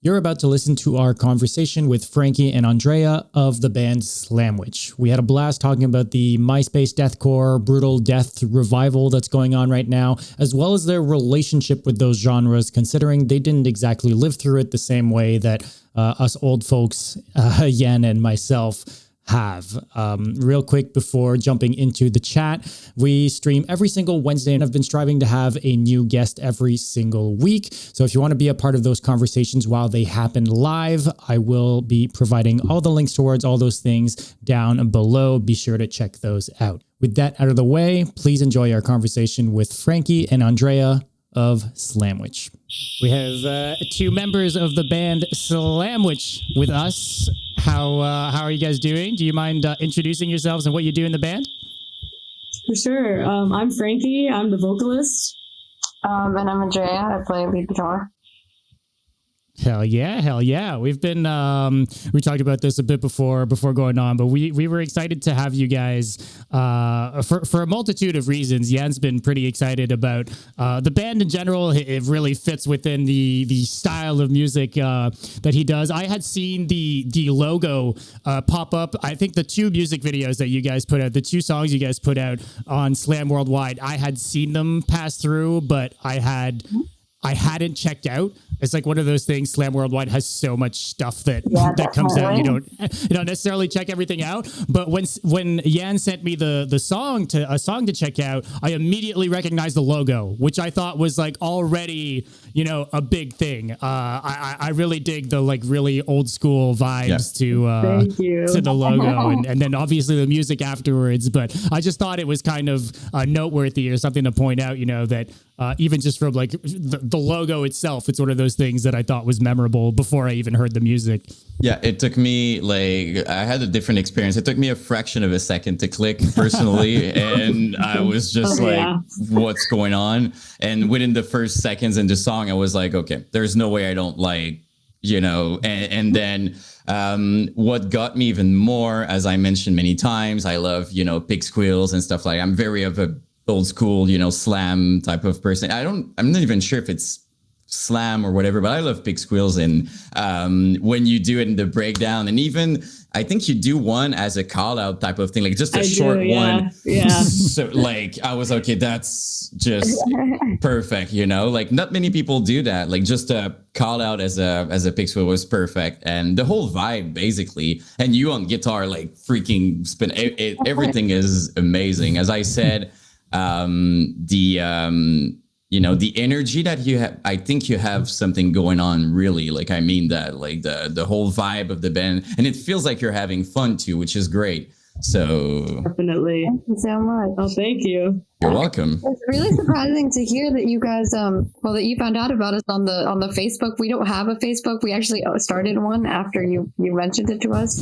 You're about to listen to our conversation with Frankie and Andrea of the band Slamwich. We had a blast talking about the Myspace Deathcore brutal death revival that's going on right now, as well as their relationship with those genres, considering they didn't exactly live through it the same way that us old folks, Yen and myself, have. Real quick before jumping into the chat, we stream every single Wednesday and I've been striving to have a new guest every single week. So if you want to be a part of those conversations while they happen live, I will be providing all the links towards all those things down below. Be sure to check those out. With that out of the way, please enjoy our conversation with Frankie and Andrea of Slamwich. We have two members of the band Slamwich with us. How are you guys doing? Do you mind introducing yourselves and what you do in the band? For sure. I'm Frankie. I'm the vocalist. And I'm Andrea. I play lead guitar. Hell yeah. We've been, we talked about this a bit before going on, but we were excited to have you guys, for a multitude of reasons. Jan's been pretty excited about, the band in general. It really fits within the style of music, that he does. I had seen the logo, pop up. I think the two music videos that you guys put out, the two songs you guys put out on Slam Worldwide, I had seen them pass through, but I hadn't checked out. It's like one of those things. Slam Worldwide has so much stuff that comes out. You don't necessarily check everything out. But when Jan sent me a song to check out, I immediately recognized the logo, which I thought was like already, a big thing. I really dig the like really old school vibes to the logo, and then obviously the music afterwards. But I just thought it was kind of noteworthy or something to point out. That even just from like the logo itself, it's one of those things that I thought was memorable before I even heard the music. Yeah, it took me I had a different experience. It took me a fraction of a second to click personally. And I was just what's going on? And within the first seconds in the song, I was like, okay, there's no way I don't like, and then what got me even more, as I mentioned many times, I love, pig squeals and stuff like I'm very of a old school, slam type of person. I'm not even sure if it's slam or whatever, but I love pig squeals. And when you do it in the breakdown, and even I think you do one as a call out type of thing, like just a short one. Yeah. So like I was okay, that's just perfect, like not many people do that. Like just a call out as a pig squeal was perfect. And the whole vibe basically, and you on guitar, like freaking spin everything is amazing. As I said, the energy that you have, I think you have something going on really. Like, I mean that, like the whole vibe of the band, and it feels like you're having fun too, which is great. So definitely. Thank you so much. Oh, thank you. You're welcome. It's really surprising to hear that you guys, that you found out about us on the Facebook. We don't have a Facebook. We actually started one after you mentioned it to us.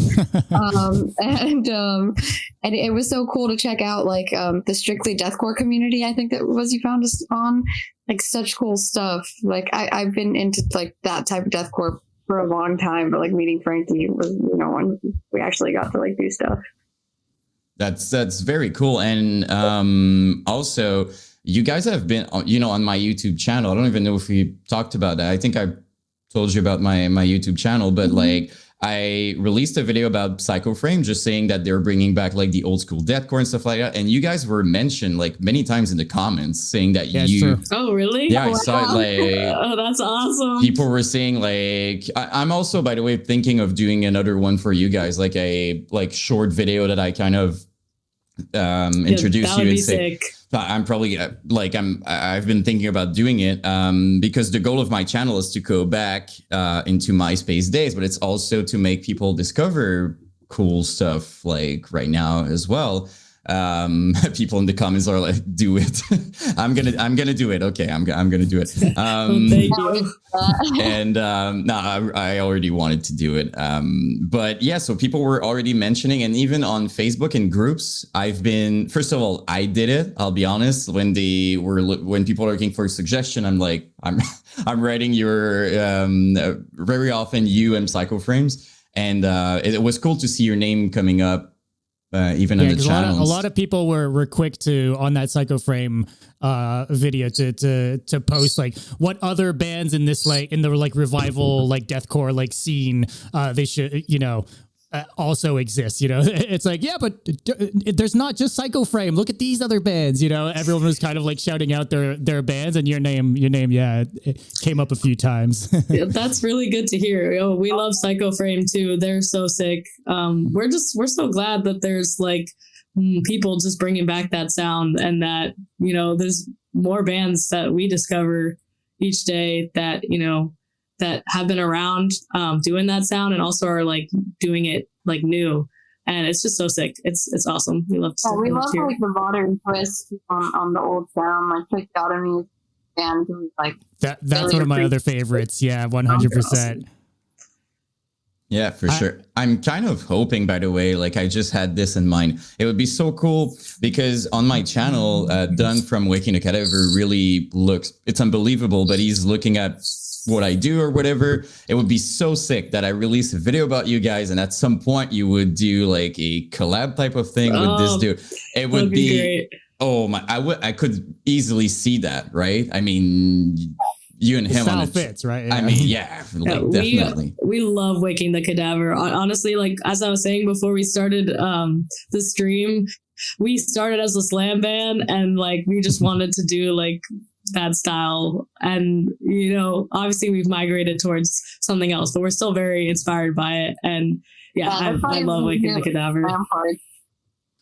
And it was so cool to check out like the Strictly Deathcore community. I think that was you found us on, like such cool stuff. Like I've been into like that type of deathcore for a long time, but like meeting Frankie was when we actually got to like do stuff. That's very cool. And also you guys have been, on my YouTube channel. I don't even know if we talked about that. I think I told you about my YouTube channel, but like I released a video about Psycho Frame, just saying that they're bringing back like the old school deathcore and stuff like that. And you guys were mentioned like many times in the comments saying that True. Oh, really? Yeah, I saw it. Like, oh, that's awesome. People were saying like, I'm also, by the way, thinking of doing another one for you guys, like a short video that I kind of introduce you and say, sick. I'm probably I've been thinking about doing it because the goal of my channel is to go back into MySpace days, but it's also to make people discover cool stuff like right now as well. People in the comments are like, do it. I'm gonna do it. Okay. I'm gonna do it. Thank you. And I already wanted to do it. But yeah, so people were already mentioning, and even on Facebook and groups, first of all, I did it. I'll be honest. When people are looking for a suggestion, I'm like, I'm writing your, very often you and Psycho Frames. And it was cool to see your name coming up even on the 'cause channels. a lot of people were quick to on that Psycho Frame video to post like what other bands in this like in the like revival like deathcore like scene they should also exist. It's like, yeah, but there's not just Psycho Frame. Look at these other bands. Everyone was kind of like shouting out their bands, and your name, yeah, it came up a few times. Yeah, that's really good to hear. We love Psycho Frame too. They're so sick. We're so glad that there's like people just bringing back that sound, and that there's more bands that we discover each day that that have been around doing that sound, and also are like doing it like new, and it's just so sick. It's awesome. We love we love like the modern twist on the old sound, like Tracheotomy band like that's really one of my other favorites. Yeah, 100%. Yeah, for sure. I'm kind of hoping, by the way, like I just had this in mind. It would be so cool because on my channel, Dunn from Waking the Cadaver really looks, it's unbelievable, but he's looking at what I do or whatever. It would be so sick that I release a video about you guys, and at some point you would do like a collab type of thing with this dude. It would be great. Oh my, I could easily see that, right? I mean, you and him on fits, right? Yeah. I mean, yeah, like, definitely. We love Waking the Cadaver. Honestly, like as I was saying before we started the stream, we started as a slam band, and like we just wanted to do like that style, and obviously we've migrated towards something else, but we're still very inspired by it. And I love Waking the Cadaver.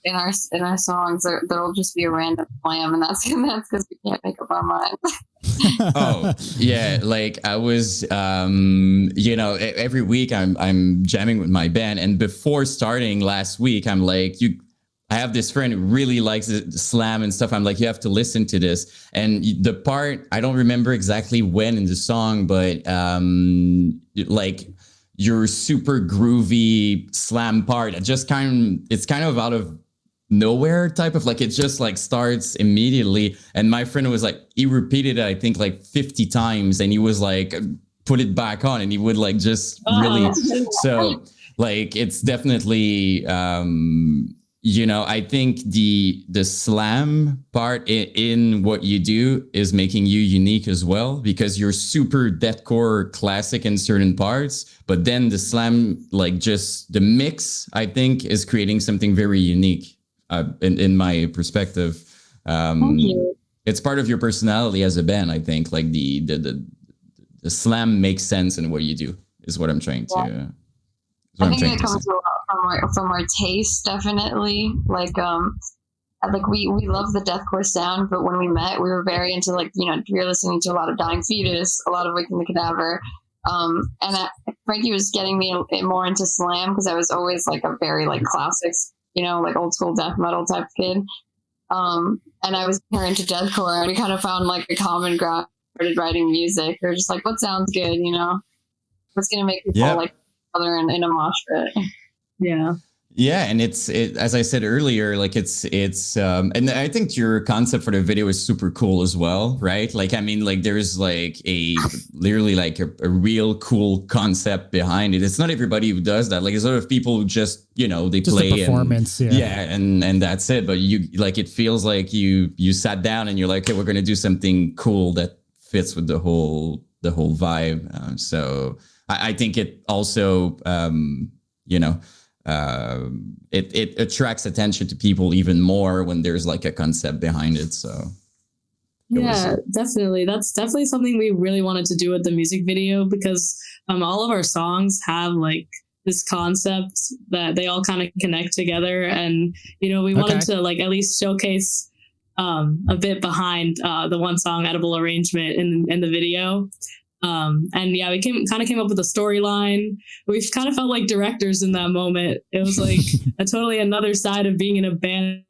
In our songs, there'll just be a random slam, and that's because we can't make up our mind. Oh yeah, like I was every week I'm jamming with my band, and before starting last week I'm like, I have this friend who really likes slam and stuff. I'm like, you have to listen to this. And the part, I don't remember exactly when in the song, but like your super groovy slam part, it's kind of out of nowhere type of, like, it just like starts immediately. And my friend was like, he repeated it, I think like 50 times, and he was like, put it back on, and he would like just really, so like, it's definitely, I think the slam part in what you do is making you unique as well, because you're super deathcore classic in certain parts, but then the slam, like just the mix, I think is creating something very unique in my perspective. It's part of your personality as a band, I think. Like the slam makes sense in what you do is what I'm trying to. I think it comes a lot from our taste, definitely. Like we love the deathcore sound, but when we met, we were very into we were listening to a lot of Dying Fetus, a lot of Waking the Cadaver, and Frankie was getting me more into slam because I was always like a very like classics, like old school death metal type kid, and I was more into deathcore, and we kind of found like a common ground. Started writing music. We were just like, what sounds good, what's gonna make people like other in a mosh pit. Yeah, and it's as I said earlier, like it's and I think your concept for the video is super cool as well, right? Like, I mean, like there's like literally like a real cool concept behind it. It's not everybody who does that. Like, there's a lot of people who just they just play a performance, and that's it. But you like, it feels like you sat down and you're like, okay, we're gonna do something cool that fits with the whole vibe. So I think it also it attracts attention to people even more when there's like a concept behind it. So definitely, that's definitely something we really wanted to do with the music video, because all of our songs have like this concept that they all kind of connect together, and we wanted to like at least showcase a bit behind the one song Edible Arrangement in the video. And we came up with a storyline. We kind of felt like directors in that moment. It was like a totally another side of being in a band,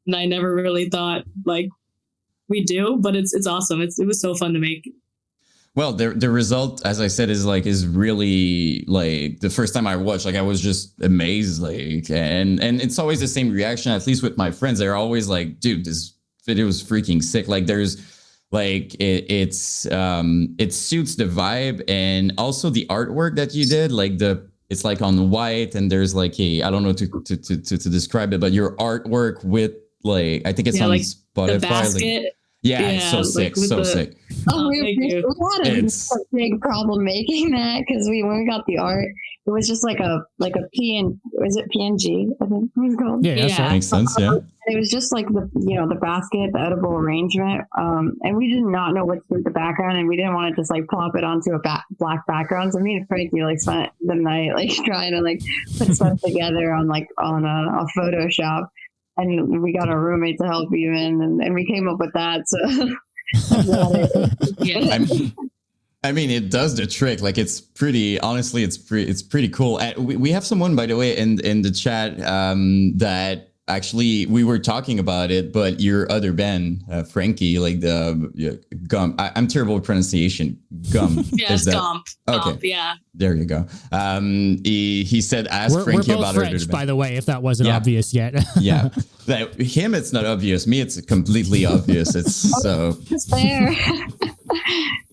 and I never really thought like we do, but it's awesome. It was so fun to make. Well, the result, as I said, is really like the first time I watched, like I was just amazed, like, and it's always the same reaction, at least with my friends. They're always like, dude, this video is freaking sick. Like, there's like it suits the vibe, and also the artwork that you did, like the it's like on white, and there's like I don't know to describe it, but your artwork with like, I think it's on like Spotify. The basket. Like, yeah, it's so sick, so sick. Oh, we had a big problem making that because when we got the art, it was just like a PNG, was it PNG? I think it was called. Yeah, sure. Makes sense. Yeah, it was just like the basket, the edible arrangement, and we did not know what to do with the background, and we didn't want to just like plop it onto a black background. So me and Frankie like spent the night like trying to like put stuff together on a Photoshop. And we got our roommate to help even, and we came up with that. So, yeah. I mean, it does the trick. Like, it's pretty. Honestly, it's pretty cool. We have someone, by the way, in the chat that actually we were talking about it, but your other band, Frankie, like the Gump. I'm terrible with pronunciation. Gump. Yeah, it's Gump. Okay. Gump, yeah. There you go. He said, ask Frankie about French, by the way, if that wasn't obvious yet. Yeah. Him, it's not obvious. Me, it's completely obvious. It's so. It's there.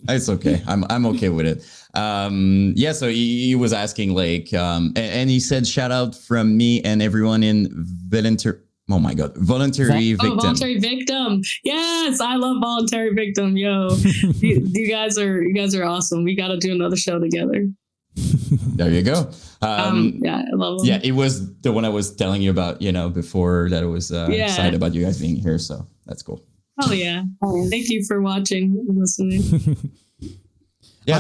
It's okay. I'm okay with it. Yeah. So he was asking like, and he said, shout out from me and everyone in voluntary victim. Voluntary victim. Yes, I love voluntary victim. Yo, you guys are awesome. We got to do another show together. There you go. Yeah, I love them. Yeah, it was the one I was telling you about, before that. I was excited about you guys being here. So that's cool. Oh yeah. Thank you for watching and listening. Yeah.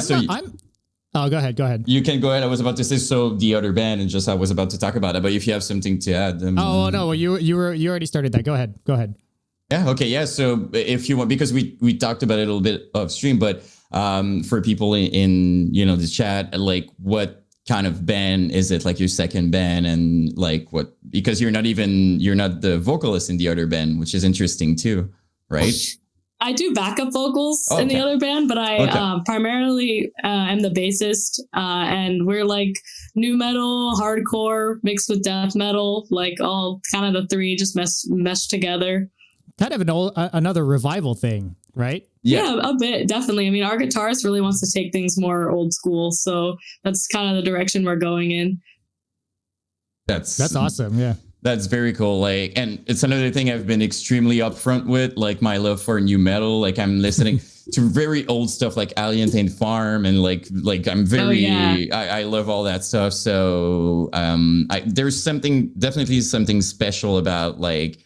Oh, go ahead. You can go ahead. I was about to say, so the other band, and I was about to talk about it, but if you have something to add. No, well, you already started that. Go ahead. Yeah. Okay. Yeah. So if you want, because we talked about it a little bit off stream, but for people in the chat, like what kind of band is it? Like your second band, and like what? Because you're not the vocalist in the other band, which is interesting too, right? I do backup vocals in the other band, but I primarily am the bassist, and we're like new metal, hardcore mixed with death metal, like all kind of the three just meshed together. Kind of another revival thing, right? Yeah, a bit, definitely. I mean, our guitarist really wants to take things more old school, so that's kind of the direction we're going in. That's awesome. Yeah. That's very cool. Like, and it's another thing I've been extremely upfront with, like my love for new metal. Like I'm listening to very old stuff like Alien Taint Farm, and like I'm very, I love all that stuff. So there's definitely something special about like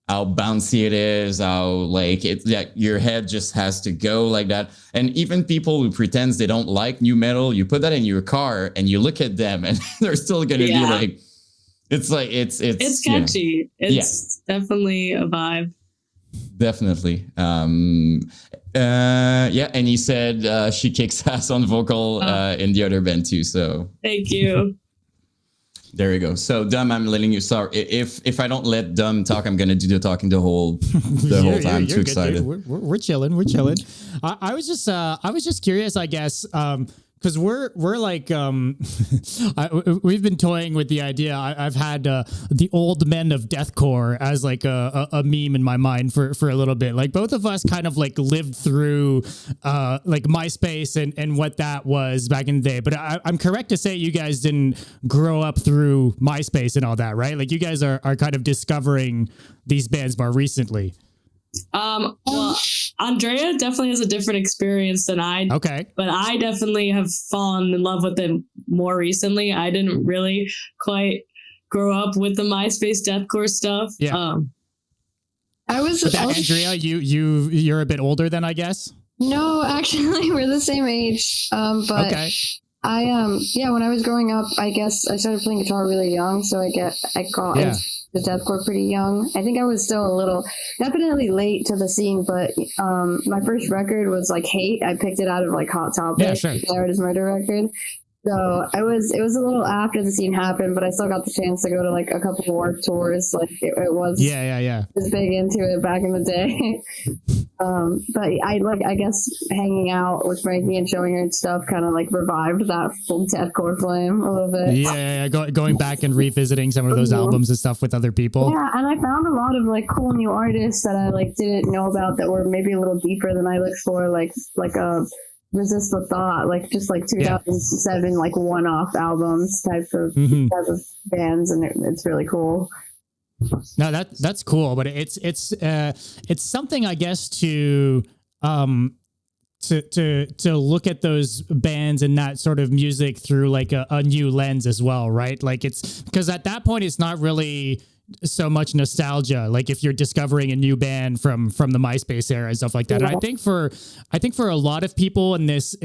how bouncy it is, how like your head just has to go like that. And even people who pretend they don't like new metal, you put that in your car and you look at them and they're still going to be like, it's catchy. It's definitely a vibe. Definitely. And he said she kicks ass on vocal in the other band too. So thank you. There you go. So Dom, I'm letting you. Sorry, if I don't let Dom talk, I'm gonna do the talking the whole time. I'm too excited. We're chilling. I was just curious, I guess. Because we're like we've been toying with the idea. I've had the old men of deathcore as like a meme in my mind for a little bit. Like both of us kind of like lived through like MySpace and what that was back in the day. But I'm correct to say you guys didn't grow up through MySpace and all that, right? Like you guys are kind of discovering these bands more recently. Well, Andrea definitely has a different experience than I. Okay. But I definitely have fallen in love with them more recently. I didn't really quite grow up with the MySpace Deathcore stuff. Yeah. Andrea, you're a bit older than I guess. No, actually, we're the same age. But okay. I when I was growing up, I guess I started playing guitar really young, so I got into the deathcore pretty young. I think I was still definitely late to the scene, but my first record was like Hate. I picked it out of like Hot Topic, the Artist Murder record. So it was a little after the scene happened, but I still got the chance to go to like a couple of work tours. Like it was was big into it back in the day. But I guess hanging out with Frankie and showing her stuff kind of like revived that full deathcore flame a little bit. Yeah. Going back and revisiting some of those albums and stuff with other people. Yeah, and I found a lot of like cool new artists that I like didn't know about that were maybe a little deeper than I looked for, like Resist the Thought, like just like 2007, like one-off albums type of bands, and it's really cool. No, that's cool, but it's something, I guess, to look at those bands and that sort of music through like a new lens as well, right? Like it's because at that point it's not really so much nostalgia. Like if you're discovering a new band from the MySpace era and stuff like that. Yeah. And I think for a lot of people in this,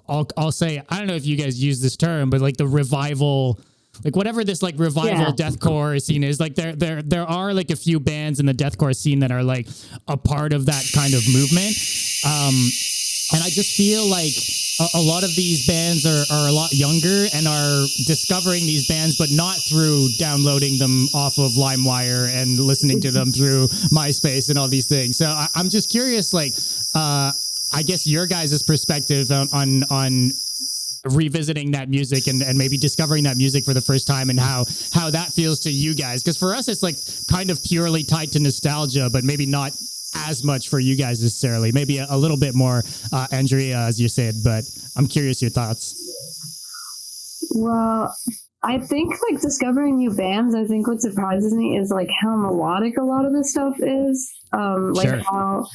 I'll say, I don't know if you guys use this term, but like the revival, like whatever this like revival deathcore scene is, like there are like a few bands in the deathcore scene that are like a part of that kind of movement. And I just feel like a lot of these bands are a lot younger and are discovering these bands, but not through downloading them off of LimeWire and listening to them through MySpace and all these things. So I'm just curious, like, I guess your guys' perspective on revisiting that music and maybe discovering that music for the first time and how that feels to you guys. Because for us, it's like kind of purely tied to nostalgia, but maybe not as much for you guys necessarily. Maybe a little bit more, Andrea, as you said, but I'm curious your thoughts. Well, I think like discovering new bands, I think what surprises me is like how melodic a lot of this stuff is. Like sure. How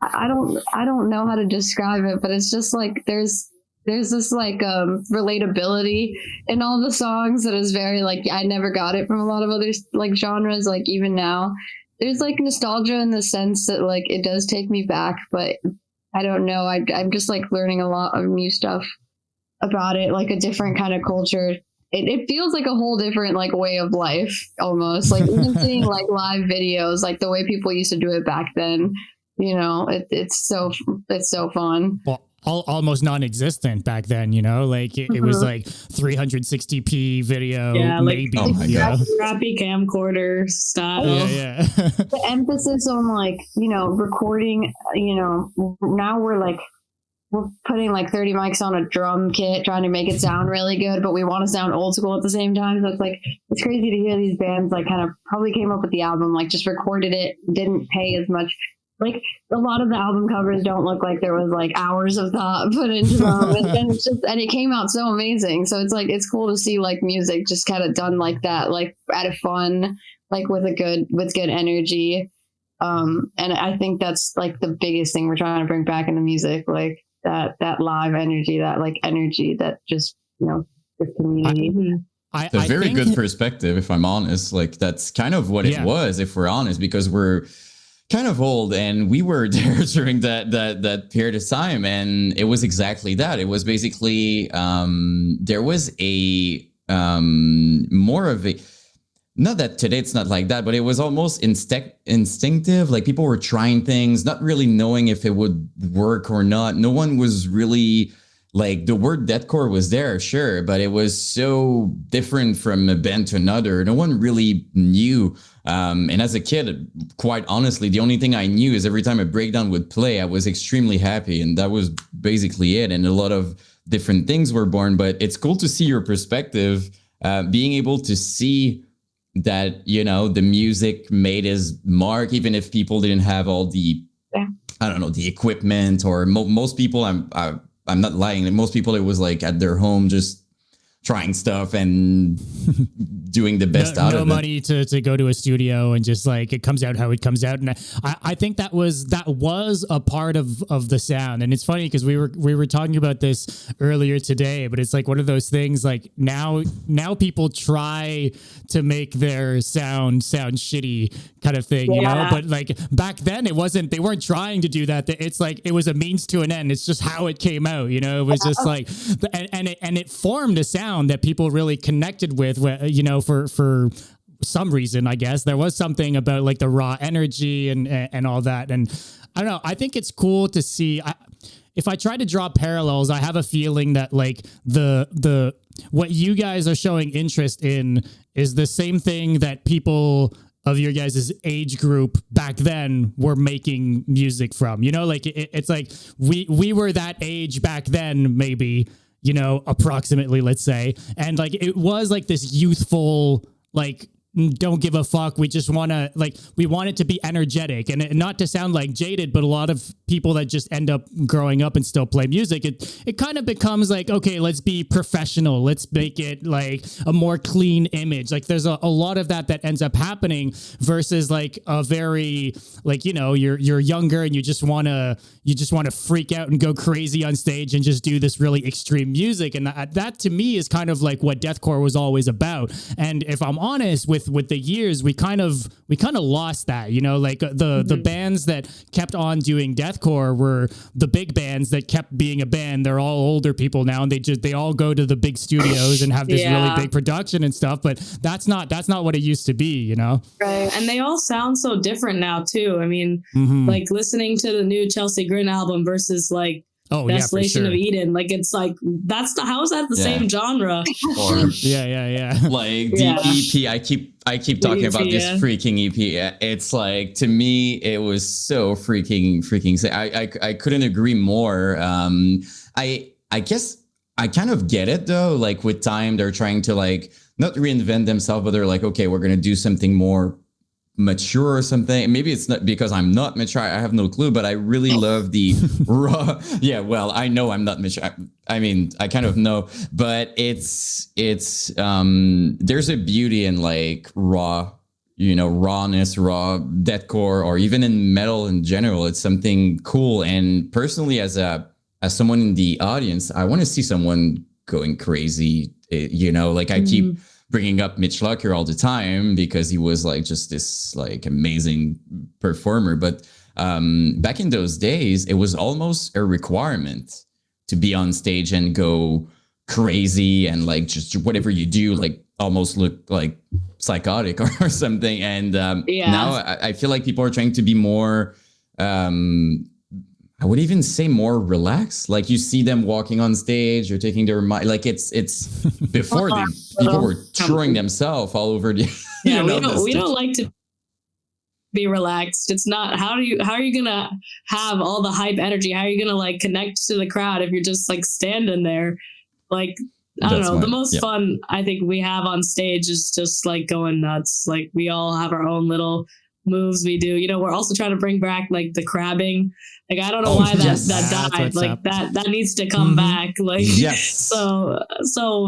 I don't know how to describe it, but it's just like there's this like relatability in all the songs that is very like, I never got it from a lot of other like genres. Like even now there's like nostalgia in the sense that like it does take me back, but I don't know. I'm just like learning a lot of new stuff about it, like a different kind of culture. It feels like a whole different like way of life almost. Like even seeing like live videos, like the way people used to do it back then, you know, it's so fun. Well, almost non-existent back then, you know, like it was like 360p video, maybe. Like, crappy camcorder style. Yeah. The emphasis on like, you know, recording, you know, now we're putting like 30 mics on a drum kit, trying to make it sound really good, but we want to sound old school at the same time. So it's like, it's crazy to hear these bands like kind of probably came up with the album, like just recorded it, didn't pay as much. Like a lot of the album covers don't look like there was like hours of thought put into them, and it came out so amazing. So it's like it's cool to see like music just kind of done like that, like at a fun, like with good energy. And I think that's like the biggest thing we're trying to bring back in the music, like that live energy, that just, you know, the community. It's a very good perspective, if I'm honest. Like that's kind of what it was, if we're honest, because we're kind of old and we were there during that period of time, and it was exactly that. It was basically there was a more of a, not that today it's not like that, but it was almost instinctive. Like people were trying things, not really knowing if it would work or not. No one was really like, the word deathcore was there, sure, but it was so different from a band to another. No one really knew. And as a kid, quite honestly, the only thing I knew is every time a breakdown would play, I was extremely happy. And that was basically it. And a lot of different things were born. But it's cool to see your perspective, being able to see that, you know, the music made its mark, even if people didn't have all the, I don't know, the equipment, or most people, I'm not lying. Most people, it was like at their home, just trying stuff and doing the best out of it. No money to go to a studio, and just like it comes out how it comes out. And I think that was a part of the sound. And it's funny because we were talking about this earlier today, but it's like one of those things, like now people try to make their sound shitty kind of thing, you know, but like back then they weren't trying to do that. It's like, it was a means to an end. It's just how it came out, you know. It was just like, and it formed a sound that people really connected with, you know, for some reason. I guess there was something about like the raw energy and all that. And I don't know, I think it's cool to see. If I try to draw parallels, I have a feeling that like the what you guys are showing interest in is the same thing that people of your guys' age group back then were making music from, you know, like it's like we were that age back then, maybe, you know, approximately, let's say. And like, it was like this youthful, like don't give a fuck. We just want to we want it to be energetic and not to sound like jaded, but a lot of people that just end up growing up and still play music, it kind of becomes like, okay, let's be professional. Let's make it like a more clean image. Like there's a lot of that ends up happening versus like a very you're younger and you just want to freak out and go crazy on stage and just do this really extreme music. And that to me is kind of like what deathcore was always about. And if I'm honest, with the years, we kind of lost that, like the bands that kept on doing deathcore were the big bands that kept being a band. They're all older people now, and they all go to the big studios and have this really big production and stuff. But that's not what it used to be, Right. And they all sound so different now too. I mean, like listening to the new Chelsea Grin album versus like Desolation of Eden, like it's like how is that the same genre? Or like the EP, I keep talking about this freaking EP. It's like, to me, it was so freaking sick. I couldn't agree more. I guess I kind of get it though. Like with time, they're trying to like not reinvent themselves, but they're like, okay, we're gonna do something more mature or something. Maybe it's not because I'm not mature. I have no clue, but I really love the raw. Yeah, well, I know I'm not mature. I mean, I kind of know, but it's there's a beauty in like rawness, raw deathcore, or even in metal in general. It's something cool. And personally, as someone in the audience, I want to see someone going crazy. I keep bringing up Mitch Locker all the time because he was like just this like amazing performer. But back in those days, it was almost a requirement to be on stage and go crazy and like just whatever you do, like almost look like psychotic or something. And now I feel like people are trying to be more I would even say more relaxed. Like you see them walking on stage or taking their mind. Like it's before people were throwing themselves all over the. We don't like to be relaxed. It's not. How are you gonna have all the hype energy? How are you gonna like connect to the crowd if you're just like standing there? Like I don't know. The most fun I think we have on stage is just like going nuts. Like we all have our own little moves we do. We're also trying to bring back like the crabbing. Like I don't know why that died. Like that needs to come back. Like so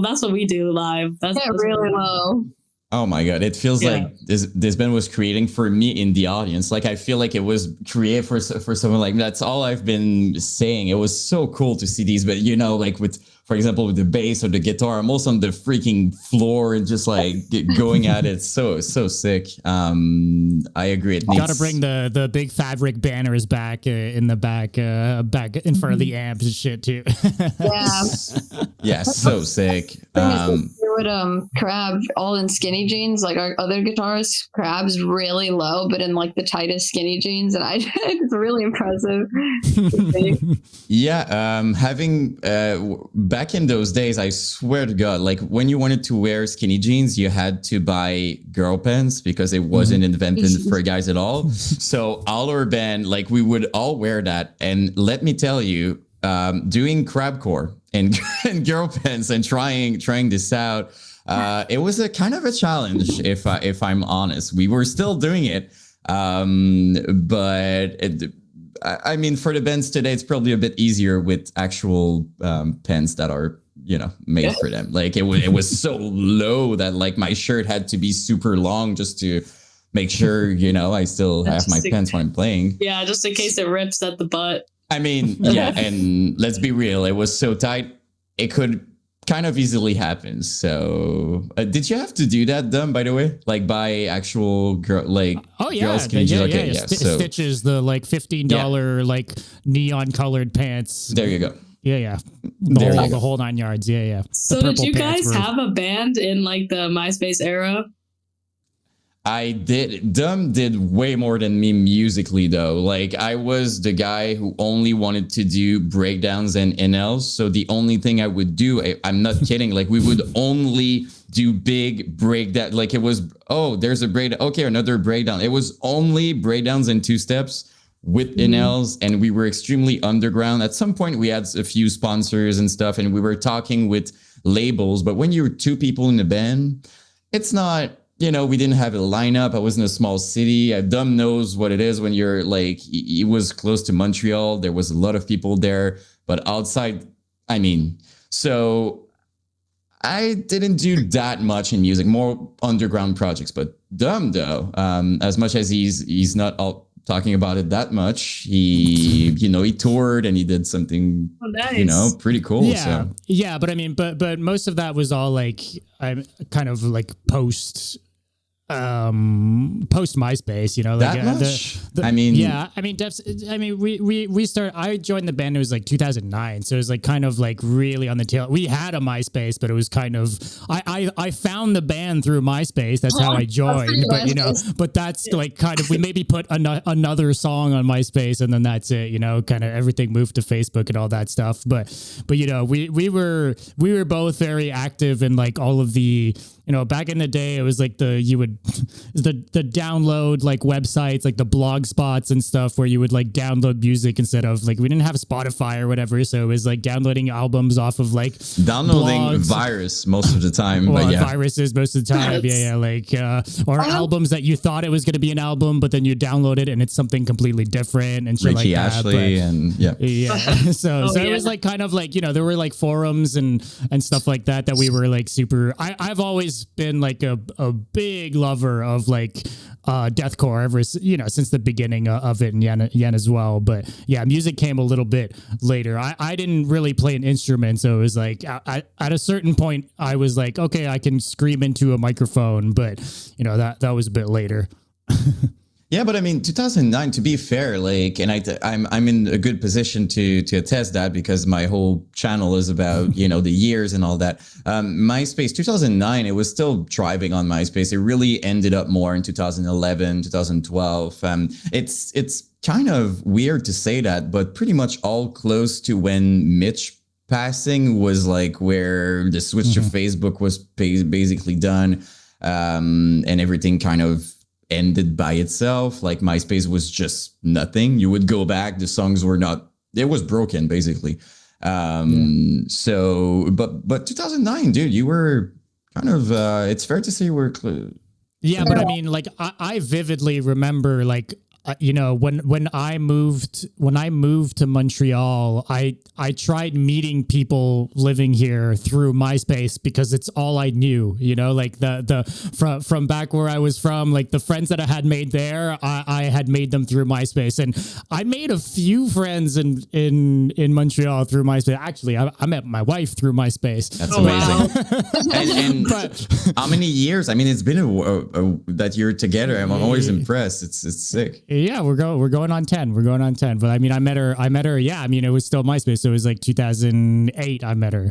that's what we do live. That's really low. Oh my God. It feels like this band was creating for me in the audience. Like I feel like it was created for someone like me. That's all I've been saying. It was so cool to see these, but like for example, with the bass or the guitar, I'm also on the freaking floor and just like going at it. So sick. I agree. Got to bring the big fabric banners back in the back in front of the amps and shit too. Yeah, so sick. Crab all in skinny jeans, like our other guitarist. Crab's really low, but in like the tightest skinny jeans, and it's really impressive. Having back in those days, I swear to God, like when you wanted to wear skinny jeans, you had to buy girl pants because it wasn't invented for guys at all. So all our band, like we would all wear that, and let me tell you, doing crabcore and girl pants and trying this out, it was a kind of a challenge. If I'm honest, we were still doing it, but I mean, for the bands today, it's probably a bit easier with actual pants that are made for them. Like it was so low that like my shirt had to be super long just to make sure I still have my pants when I'm playing. Yeah, just in case it rips at the butt. I mean, and let's be real, it was so tight, it could kind of easily happen. So did you have to do that, by the way? Like buy actual girl, like girls can Stitches, the like $15 like neon colored pants. There you go. Yeah. The whole 9 yards. Yeah. So did you guys have a band in like the MySpace era? I did. Dumb did way more than me musically, though. Like, I was the guy who only wanted to do breakdowns and NLs. So the only thing I would do, I'm not kidding, like, we would only do big breakdown. Like, it was, there's a breakdown. Okay, another breakdown. It was only breakdowns and two steps with NLs, and we were extremely underground. At some point, we had a few sponsors and stuff, and we were talking with labels. But when you're two people in a band, it's not... we didn't have a lineup. I was in a small city. Dom knows what it is when you're like, it was close to Montreal. There was a lot of people there, but outside, so I didn't do that much in music, more underground projects. But Dom, though, as much as he's not all talking about it that much, he toured and he did something, pretty cool. Yeah, yeah, but most of that was all like, I'm kind of like post MySpace, like that much. I joined the band. It was like 2009, so it was like kind of like really on the tail. We had a MySpace, but it was kind of I found the band through MySpace. That's how I joined. But that's like kind of, we maybe put another song on MySpace, and then that's it. Kind of everything moved to Facebook and all that stuff. But we were both very active in like all of the. Back in the day, it was like the download like websites, like the blog spots and stuff where you would like download music instead of like, we didn't have Spotify or whatever. So it was like downloading albums off of like downloading blogs. Virus most of the time. Well, but yeah. Viruses most of the time. Yeah. Like, or albums that you thought it was going to be an album, but then you download it and it's something completely different and shit Ricky like that. Ashley and yeah. So it was like kind of like, there were like forums and stuff like that we were like super, I've always been like a big lover of like deathcore ever since the beginning of it, and Yen as well. But yeah, music came a little bit later. I didn't really play an instrument, so it was like at a certain point I was like, okay, I can scream into a microphone, but that was a bit later. Yeah, but 2009, to be fair, like, and I'm in a good position to attest that, because my whole channel is about, the years and all that. MySpace, 2009, it was still thriving on MySpace. It really ended up more in 2011, 2012. It's kind of weird to say that, but pretty much all close to when Mitch passing was like where the switch to Facebook was basically done, and everything kind of ended by itself. Like MySpace was just nothing. You would go back, the songs were not, it was broken basically. So but 2009, dude, you were kind of it's fair to say you were but like I vividly remember like when I moved to Montreal, I tried meeting people living here through MySpace because it's all I knew, like from back where I was from, like the friends that I had made there, I had made them through MySpace, and I made a few friends in Montreal through MySpace. Actually, I met my wife through MySpace. That's amazing. and but how many years? It's been that you're together. I'm always impressed. It's sick. Yeah, we're going on 10. We're going on 10. But I met her. Yeah, it was still MySpace. So it was like 2008. I met her.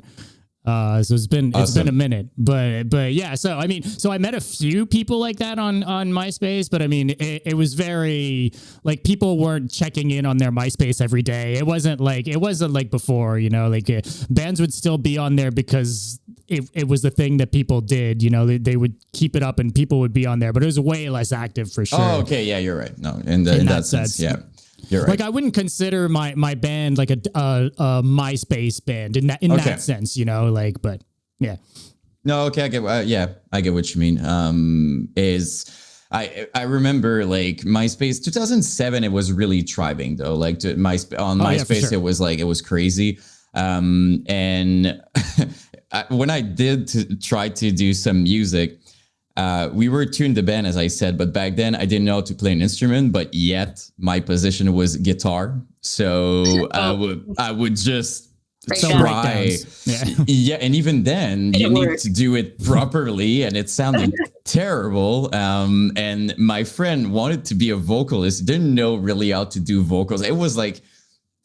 So it's been a minute. But yeah. So I met a few people like that on MySpace. But it was very like people weren't checking in on their MySpace every day. It wasn't like before. Like bands would still be on there because it was the thing that people did. They would keep it up and people would be on there, but it was way less active for sure. Oh, okay, yeah, you're right. No, in that sense, yeah. You're right. Like I wouldn't consider my band like a MySpace band in that sense, like, but yeah. No, okay, I get I get what you mean. I remember like MySpace 2007, it was really thriving though. Like MySpace, sure. It was crazy. And when I did try to do some music, we were tuned the band, as I said, but back then I didn't know how to play an instrument, but yet my position was guitar. So I would just try. Yeah. And even then you need to do it properly and it sounded terrible. And my friend wanted to be a vocalist, didn't know really how to do vocals. It was like,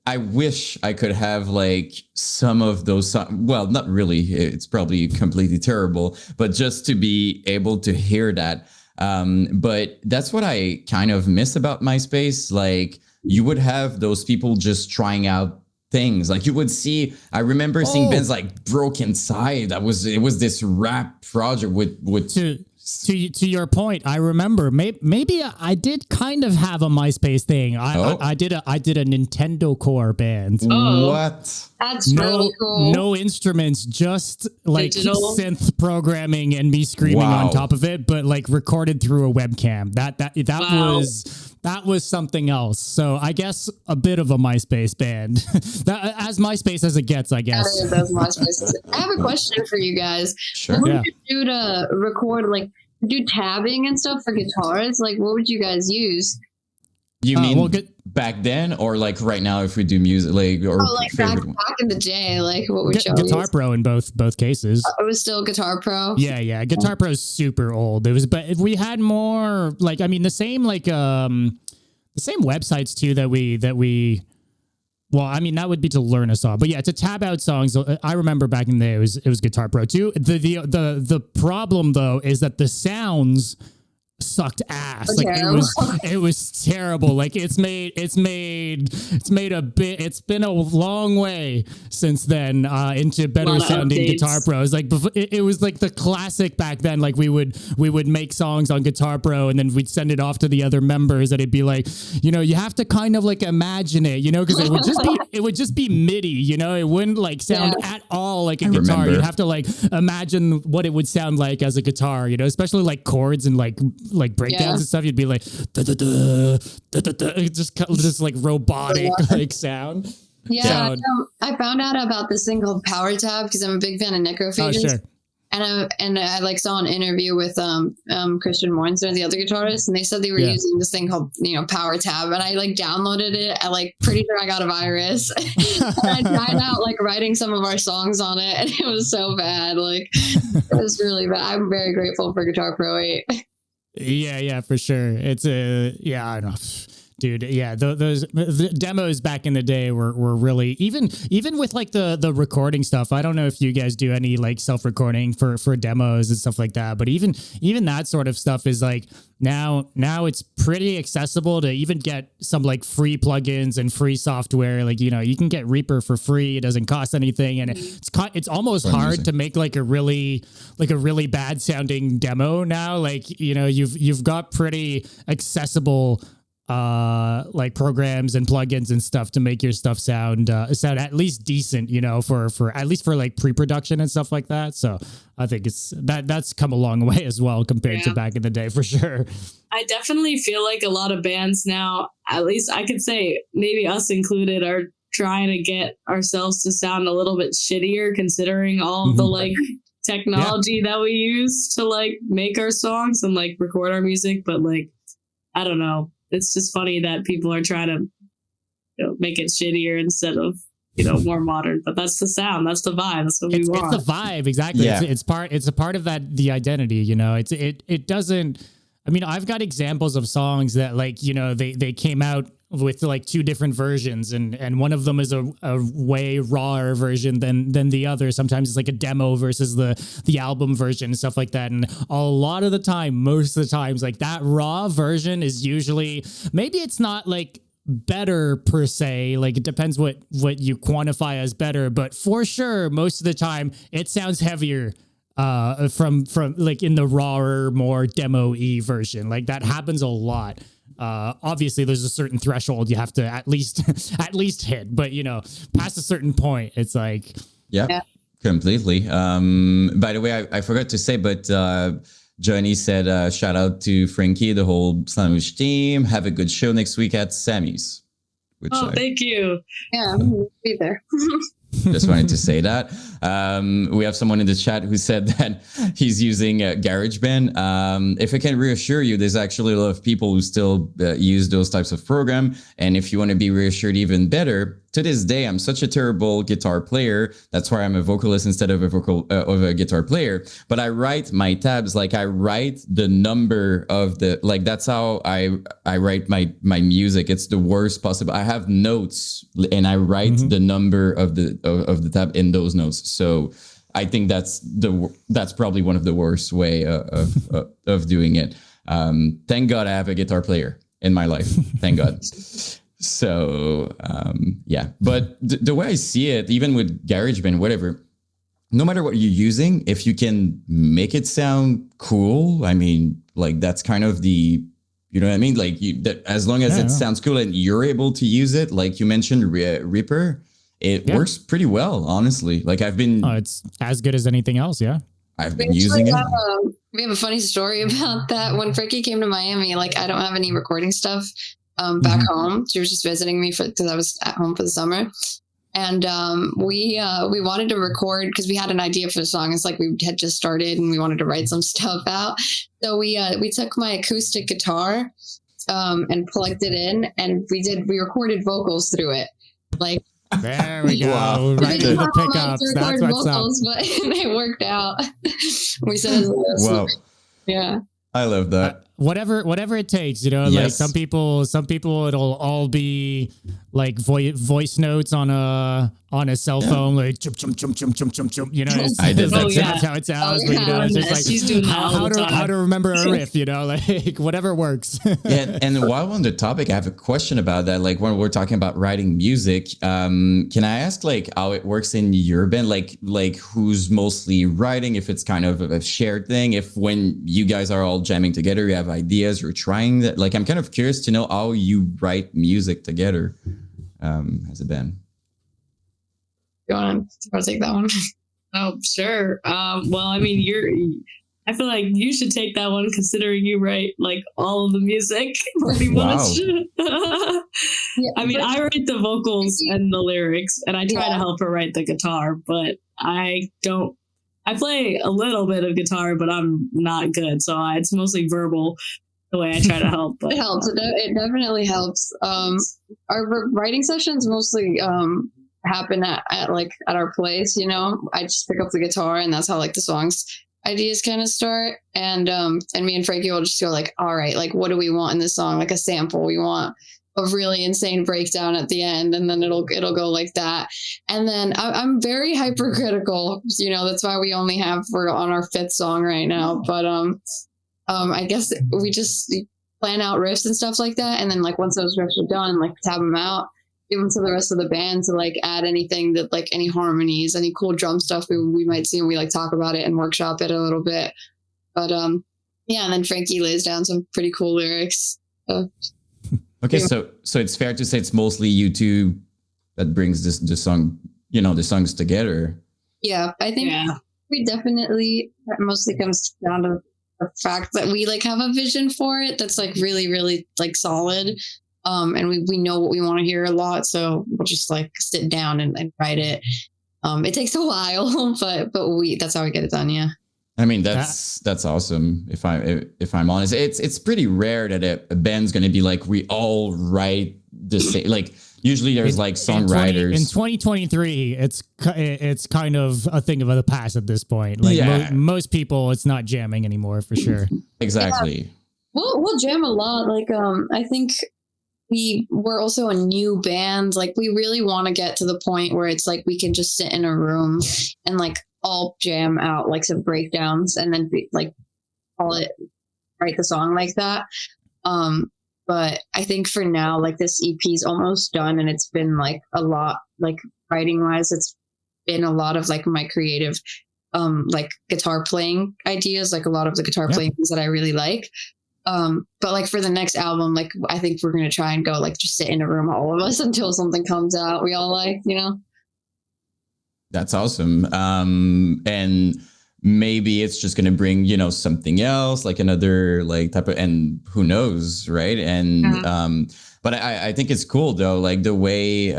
I wish I could have like some of those songs. Well, not really. It's probably completely terrible, but just to be able to hear that. But that's what I kind of miss about MySpace. Like you would have those people just trying out things. Like you would see, I remember seeing bands like Broken Side. It was this rap project with to your point, I remember maybe I did kind of have a MySpace thing. I did a Nintendo Core band. Oh. What? That's really cool. No instruments, just like Digital. synth programming and me screaming on top of it, but like recorded through a webcam. That was something else. So I guess a bit of a MySpace band, as MySpace as it gets, I guess. That's MySpace. I have a question for you guys. Sure. What would you do to record, like, do tabbing and stuff for guitars? Like, what would you guys use? You mean back then, or like right now if we do music, like, or like back in the day, like what would you Guitar use? Pro in both cases. It was still Guitar Pro. Yeah. Guitar Pro is super old. It was, but if we had more, like, I mean, the same websites too that we. Well, I mean, that would be to learn a song, but yeah, to tab out songs. I remember back in the day, it was Guitar Pro too. The problem though is that the sounds sucked ass. Like it was terrible. Like it's been a long way since then into better sounding Guitar Pros. Like it was like the classic back then. Like we would make songs on Guitar Pro and then we'd send it off to the other members, and it'd be like, you know, you have to kind of like imagine it, you know, because it would just be MIDI, you know, it wouldn't like sound at all like a guitar. You'd have to like imagine what it would sound like as a guitar, you know, especially like chords and like breakdowns and stuff. You'd be like just like robotic like sound. Yeah, I found out about this thing called Power Tab because I'm a big fan of Necrophages. Oh, sure. And I like saw an interview with Christian Moinzer, the other guitarist, and they said they were using this thing called, you know, Power Tab, and I like downloaded it. I like pretty sure I got a virus. And I tried out like writing some of our songs on it, and it was so bad. Like it was really bad. I'm very grateful for Guitar Pro 8. Yeah, for sure. It's I don't know. Dude, yeah, those the demos back in the day were really even with like the recording stuff. I don't know if you guys do any like self-recording for demos and stuff like that, but even that sort of stuff is like now it's pretty accessible to even get some like free plugins and free software. Like, you know, you can get Reaper for free. It doesn't cost anything, and it's almost hard to make like a really bad sounding demo now. Like, you know, you've got pretty accessible like programs and plugins and stuff to make your stuff sound at least decent, you know, for at least for like pre-production and stuff like that. So I think that's come a long way as well compared to back in the day, for sure. I definitely feel like a lot of bands now, at least I could say maybe us included, are trying to get ourselves to sound a little bit shittier considering all the like technology that we use to like make our songs and like record our music. But like, I don't know. It's just funny that people are trying to, you know, make it shittier instead of, you know, more modern. But that's the sound. That's the vibe. That's what we want. It's the vibe. Exactly. Yeah. It's a part of the identity, you know. It doesn't, I mean, I've got examples of songs that, like, you know, they came out with like two different versions, and one of them is a way rawer version than the other. Sometimes it's like a demo versus the album version and stuff like that. And a lot of the time, most of the times, like that raw version is usually, maybe it's not like better per se, like it depends what you quantify as better, but for sure most of the time it sounds heavier from like in the rawer, more demo-y version. Like that happens a lot. Obviously there's a certain threshold you have to at least hit, but you know, past a certain point, it's like, yeah. Completely. By the way, I forgot to say, but Johnny said, shout out to Frankie, the whole Slamwich team. Have a good show next week at Sammy's. Thank you. Yeah, we'll be there. Just wanted to say that. We have someone in the chat who said that he's using GarageBand. If I can reassure you, there's actually a lot of people who still use those types of program. And if you want to be reassured even better, to this day, I'm such a terrible guitar player. That's why I'm a vocalist instead of a guitar player. But I write my tabs, like I write the number of the, like that's how I write my music. It's the worst possible. I have notes and I write the number of the tab in those notes. So I think that's probably one of the worst way of doing it. Thank God I have a guitar player in my life. Thank God. So, yeah, but the way I see it, even with GarageBand, whatever, no matter what you're using, if you can make it sound cool, I mean, like that's kind of the, you know what I mean? Like as long as it sounds cool and you're able to use it, like you mentioned Reaper, it works pretty well, honestly. Like I've been, it's as good as anything else. Yeah. I've been using it. We have a funny story about that. When Frankie came to Miami, like I don't have any recording stuff back home. She was just visiting me because I was at home for the summer. And we wanted to record because we had an idea for the song. It's like we had just started and we wanted to write some stuff out. So we took my acoustic guitar and plugged it in, and we recorded vocals through it. Like there we go, right into the pickups. That's what's vocals, up. But it worked out. We said, "Wow, yeah." I love that. Whatever it takes, you know, like some people it'll all be like voice notes on a cell phone, like chum chum chum chum chum chum chum. You know, that's how it sounds. But, you know, it's just like she's doing how to remember a riff. You know, like whatever works. Yeah, and while on the topic, I have a question about that. Like when we're talking about writing music, can I ask like how it works in your band? Like who's mostly writing? If it's kind of a shared thing. If when you guys are all jamming together, you have ideas, you're trying that. Like I'm kind of curious to know how you write music together as a band. You want to take that one? Oh, sure. Well, I mean, I feel like you should take that one, considering you write like all of the music pretty much. I mean, I write the vocals and the lyrics, and I try to help her write the guitar, but I play a little bit of guitar, but I'm not good. So it's mostly verbal the way I try to help. But it helps. It definitely helps. Our writing sessions mostly happen at our place. You know, I just pick up the guitar, and that's how like the songs ideas kind of start. And me and Frankie will just go like, all right, like what do we want in this song? Like a sample. We want a really insane breakdown at the end, and then it'll go like that. And then I'm very hypercritical, you know, that's why we're on our 5th song right now. But I guess we just plan out riffs and stuff like that, and then like once those riffs are done, like tab them out, give them to the rest of the band to like add anything that like any harmonies, any cool drum stuff we might see, and we like talk about it and workshop it a little bit. But yeah, and then Frankie lays down some pretty cool lyrics. Okay, so it's fair to say it's mostly you two that brings the song, you know, the songs together. Yeah, I think we definitely, that mostly comes down to the fact that we like have a vision for it that's like really, really like solid. And we know what we want to hear a lot, so we'll just like sit down and write it. It takes a while, but that's how we get it done. Yeah. I mean, that's awesome. If I'm honest, it's pretty rare that a band's going to be like, we all write the same. Like usually there's like songwriters. In 2023, it's kind of a thing of the past at this point. Like most people, it's not jamming anymore for sure. Exactly. Yeah. We'll jam a lot. Like I think we're also a new band. Like we really want to get to the point where it's like we can just sit in a room and like all jam out like some breakdowns and then like write the song like that. But I think for now, like this EP is almost done, and it's been like a lot, like writing wise, it's been a lot of like my creative, like guitar playing ideas, like a lot of the guitar playing things that I really like. But like for the next album, like I think we're going to try and go like just sit in a room, all of us, until something comes out we all like, you know? That's awesome. And maybe it's just going to bring, you know, something else, like another like type of, and who knows, right? And but I think it's cool though, like the way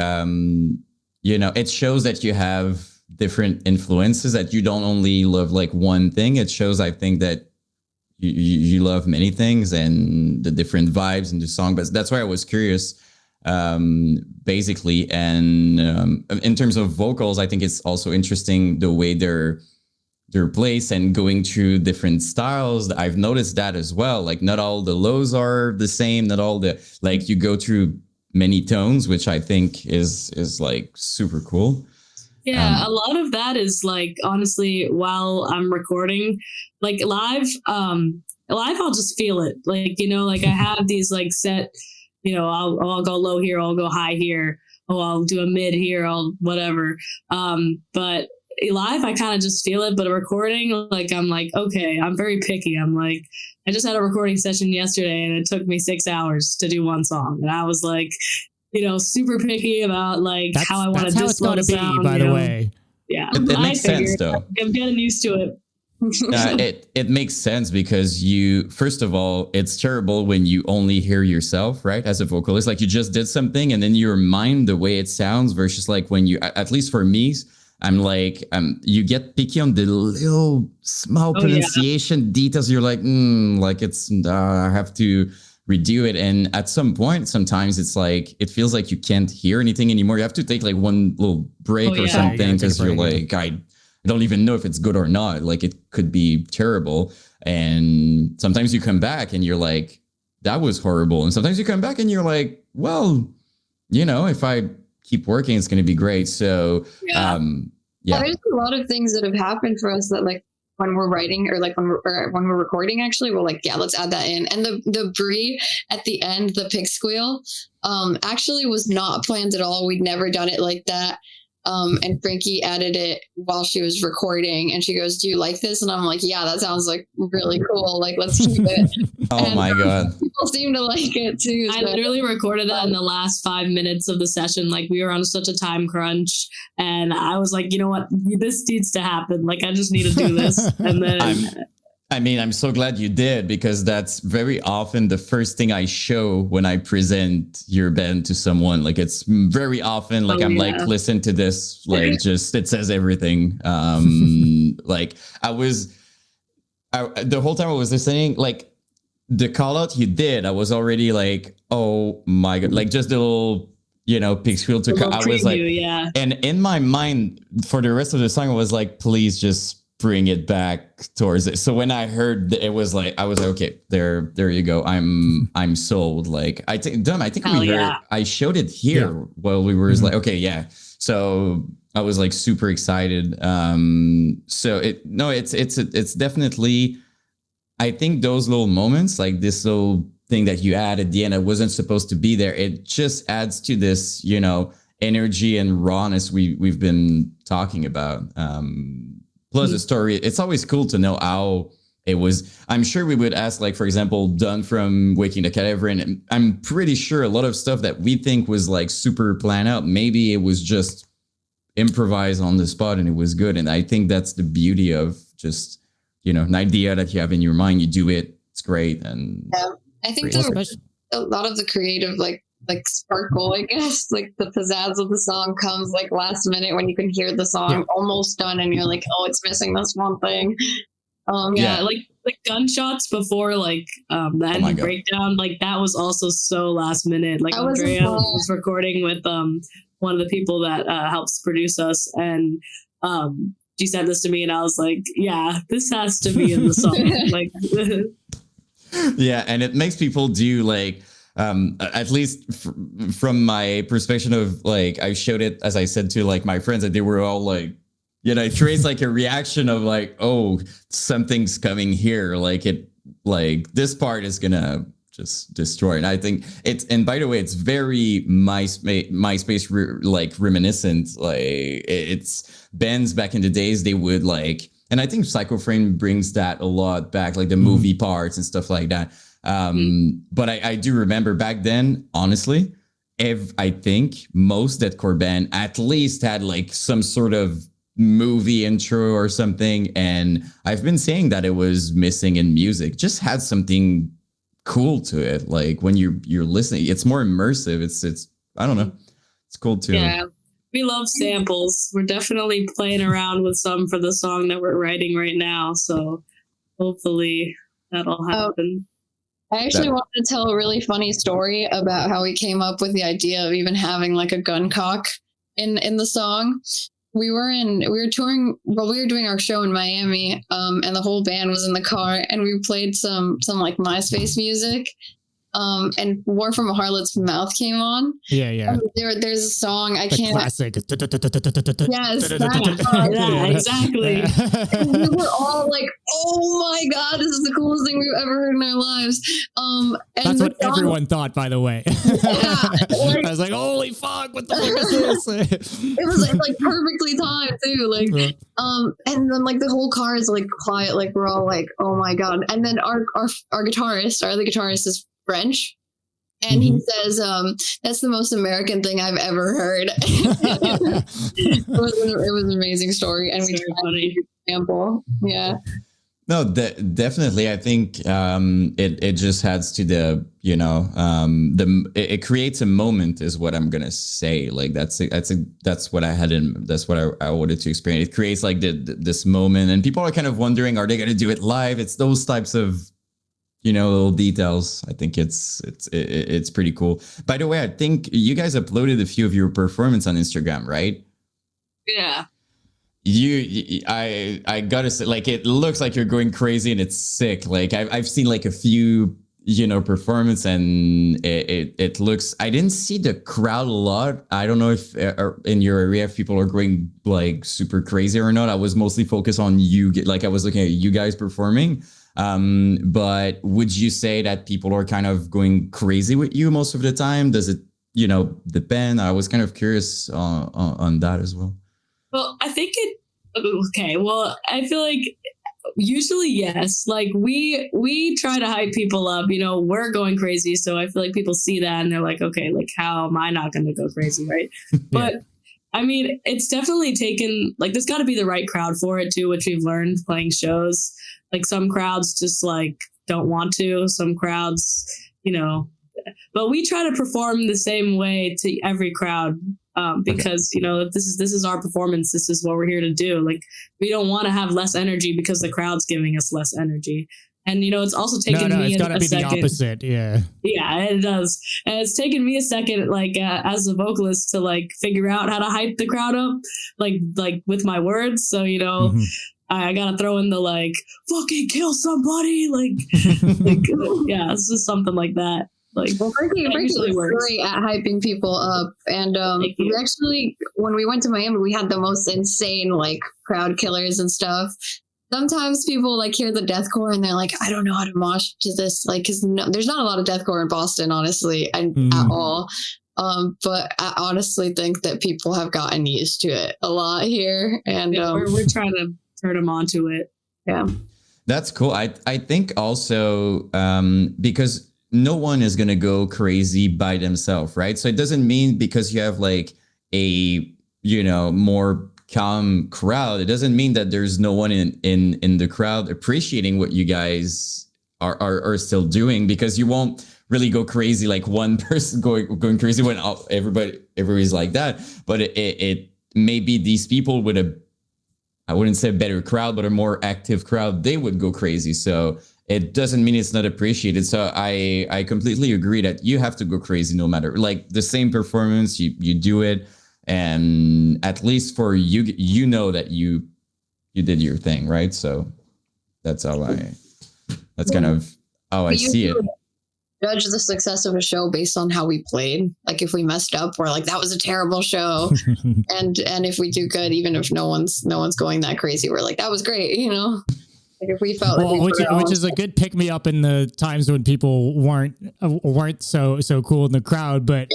you know, it shows that you have different influences, that you don't only love like one thing. It shows, I think, that you love many things and the different vibes in the song. But that's why I was curious, basically. And in terms of vocals, I think it's also interesting the way they're placed and going through different styles. I've noticed that as well. Like not all the lows are the same, not all the, like you go through many tones, which I think is like super cool. Yeah, a lot of that is like, honestly, while I'm recording, like live I'll just feel it. Like, you know, like I have these like set, you know, I'll go low here, I'll go high here, I'll do a mid here, I'll whatever. But live, I kind of just feel it, but a recording, like, I'm like, okay, I'm very picky. I'm like, I just had a recording session yesterday and it took me 6 hours to do one song. And I was like, super picky about like how I want to display the sound. By the way. Yeah. It makes sense though. I'm getting used to it. It makes sense because first of all, it's terrible when you only hear yourself, right? As a vocalist, like you just did something and then your mind, the way it sounds versus like when you, at least for me, I'm like, you get picky on the little small pronunciation details. You're like, I have to redo it. And at some point, sometimes it's like, it feels like you can't hear anything anymore. You have to take like one little break or something because you're like, I don't even know if it's good or not. Like it could be terrible. And sometimes you come back and you're like, that was horrible. And sometimes you come back and you're like, well, if I keep working, it's going to be great. So, there's a lot of things that have happened for us that like when we're writing or like when we're recording, actually, we're like, let's add that in. And the brie at the end, the pig squeal, actually was not planned at all. We'd never done it like that. And Frankie added it while she was recording and she goes, do you like this? And I'm like, yeah, that sounds like really cool. Like, let's keep it. Oh my God. People seem to like it too. I literally recorded that in the last 5 minutes of the session. Like we were on such a time crunch and I was like, you know what, this needs to happen. Like, I just need to do this. And then I'm so glad you did because that's very often the first thing I show when I present your band to someone. Like it's very often like like, listen to this, like just it says everything. Like the whole time I was listening, like the call out you did, I was already like, oh my God, like just a little, pig squeal to I was like, and in my mind for the rest of the song, I was like, please just bring it back towards it. So when I heard it was like, I was like, okay, there you go. I'm sold. Like I think we heard, I showed it here while we were like, okay, yeah. So I was like super excited. So it's definitely, I think those little moments, like this little thing that you add at the end, it wasn't supposed to be there. It just adds to this, energy and rawness we've been talking about. Plus the story, it's always cool to know how it was. I'm sure we would ask, like, for example, Dunn from Waking the Cadaver, and I'm pretty sure a lot of stuff that we think was like super planned out, maybe it was just improvised on the spot and it was good. And I think that's the beauty of just, an idea that you have in your mind, you do it, it's great. And I think a lot of the creative, like sparkle, I guess, like the pizzazz of the song comes like last minute when you can hear the song almost done and you're like, oh, it's missing this one thing. Like gunshots before like the ending breakdown, like that was also so last minute. Like Andrea was recording with one of the people that helps produce us, and she sent this to me and I was like, yeah, this has to be in the song. Like yeah, and it makes people do like at least from my perspective of like, I showed it, as I said, to like my friends, and they were all like, I traced like a reaction of like, oh, something's coming here. Like this part is gonna just destroy. And I think and by the way, it's very MySpace like reminiscent. Like it's bands back in the days, they would like, and I think Psychoframe brings that a lot back, like the movie parts and stuff like that. But I do remember back then, honestly, I think most deathcore band at least had like some sort of movie intro or something. And I've been saying that it was missing in music, just had something cool to it. Like when you're listening, it's more immersive. It's I don't know. It's cool too. Yeah. We love samples. We're definitely playing around with some for the song that we're writing right now. So hopefully that'll happen. I actually wanted to tell a really funny story about how we came up with the idea of even having like a gun cock in the song. We were touring, well, we were doing our show in Miami, and the whole band was in the car, and we played some like MySpace music, and War from a Harlot's Mouth came on. Yeah. There's a song I can't. Classic. Yes, Yeah, exactly. And we were all like, "Oh my god, this is the coolest thing we've ever heard in our lives." And that's what everyone thought, by the way. I was like, "Holy fuck! What the fuck is this?" It was like perfectly timed too. Like, and then like the whole car is like quiet. Like we're all like, "Oh my god!" And then our guitarist, our other guitarist, is French. And he says, "That's the most American thing I've ever heard." It was an amazing story, and we tried to example. Yeah. No, definitely. I think it just adds to the it creates a moment, is what I'm gonna say. Like that's what I had that's what I wanted to experience. It creates like this moment, and people are kind of wondering, are they gonna do it live? It's those types of little details. I think it's pretty cool. By the way, I think you guys uploaded a few of your performance on Instagram, right? Yeah. I gotta say, like, it looks like you're going crazy and it's sick. Like I've seen like a few performance, and it looks. I didn't see the crowd a lot. I don't know if in your area if people are going like super crazy or not. I was mostly focused on you. Like I was looking at you guys performing. But would you say that people are kind of going crazy with you most of the time? Does it, depend? I was kind of curious on that as well. Well, I think I feel like usually yes. Like we try to hype people up. We're going crazy, so I feel like people see that and they're like, okay, like how am I not going to go crazy, right? Yeah. But I mean, it's definitely taken, like, there's got to be the right crowd for it too, which we've learned playing shows. Like some crowds just like don't want to, some crowds, but we try to perform the same way to every crowd, because, this is our performance. This is what we're here to do. Like, we don't want to have less energy because the crowd's giving us less energy. And, it's also taken me it's gotta be second. the opposite. Yeah. Yeah, it does. And it's taken me a second, like, as a vocalist to like figure out how to hype the crowd up, like with my words. So, I gotta throw in the like fucking kill somebody, like yeah, it's just something like that. Like, well, Frankie is great at hyping people up, and we actually, when we went to Miami, we had the most insane like crowd killers and stuff. Sometimes people like hear the deathcore and they're like, I don't know how to mosh to this, like, because there's not a lot of deathcore in Boston, honestly, at all. But I honestly think that people have gotten used to it a lot here, and we're trying to turn them onto it. Yeah, that's cool. I think also because no one is gonna go crazy by themselves, right? So it doesn't mean because you have like a more calm crowd, it doesn't mean that there's no one in the crowd appreciating what you guys are still doing, because you won't really go crazy like one person going crazy when everybody's like that. But it maybe these people with I wouldn't say a better crowd, but a more active crowd, they would go crazy. So it doesn't mean it's not appreciated. So I completely agree that you have to go crazy no matter, like, the same performance, you do it. And at least for you, that you did your thing, right? So that's kind of how I see it. Judge the success of a show based on how we played. Like, if we messed up, we're like, that was a terrible show. and if we do good, even if no one's going that crazy, we're like, that was great, Like, if we felt which is a good pick me up in the times when people weren't so cool in the crowd, but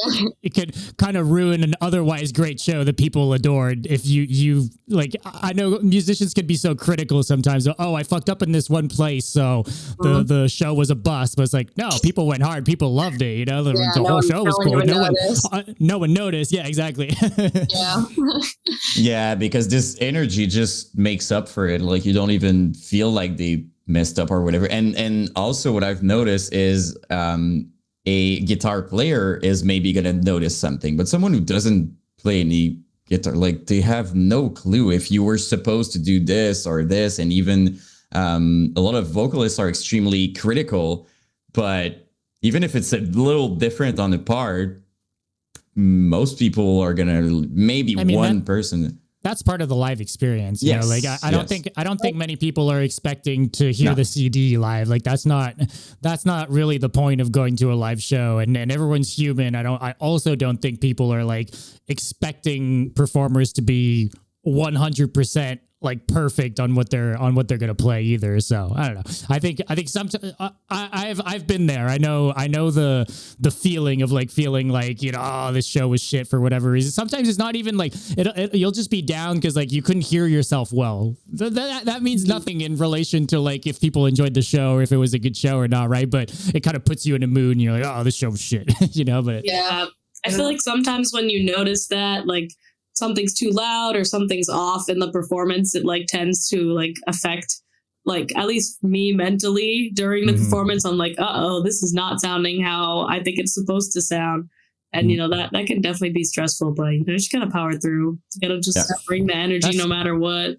it could kind of ruin an otherwise great show that people adored. If you like, I know musicians could be so critical sometimes. Oh, I fucked up in this one place, so the show was a bust. But it's like, no, people went hard. People loved it. The whole show was cool. No one noticed. Yeah, exactly. Yeah. Yeah, because this energy just makes up for it. Like, you don't even feel like they messed up or whatever. And also what I've noticed is a guitar player is maybe going to notice something, but someone who doesn't play any guitar, like, they have no clue if you were supposed to do this or this. And even a lot of vocalists are extremely critical, but even if it's a little different on the part, most people are going to, maybe one person. that's part of the live experience. You know, like I don't think many people are expecting to hear the CD live. Like that's not really the point of going to a live show, and everyone's human. I also don't think people are like expecting performers to be 100% like perfect on what they're going to play either. So I don't know. I think sometimes I've been there. I know the feeling of like feeling like, you know, oh, this show was shit for whatever reason. Sometimes it's not even like you'll just be down because like you couldn't hear yourself well. That means nothing in relation to like if people enjoyed the show or if it was a good show or not, right? But it kind of puts you in a mood and you're like, oh, this show was shit, you know. But yeah, I feel like sometimes when you notice that like something's too loud or something's off in the performance, it like tends to like affect like at least me mentally during the performance. I'm like, this is not sounding how I think it's supposed to sound. And you know, that can definitely be stressful, but you just gotta power through. You gotta just bring the energy no matter what.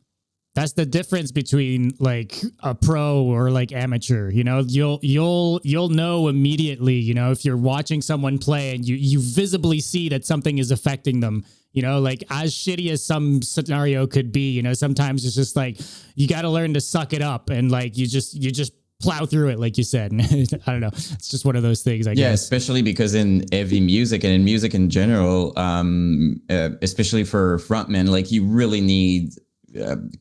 That's the difference between like a pro or like amateur. You know, you'll know immediately, you know, if you're watching someone play and you visibly see that something is affecting them. You know, like as shitty as some scenario could be, you know, sometimes it's just like you got to learn to suck it up and like you just plow through it, like you said. I don't know. It's just one of those things, I guess. Yeah, especially because in heavy music and in music in general, especially for frontmen, like you really need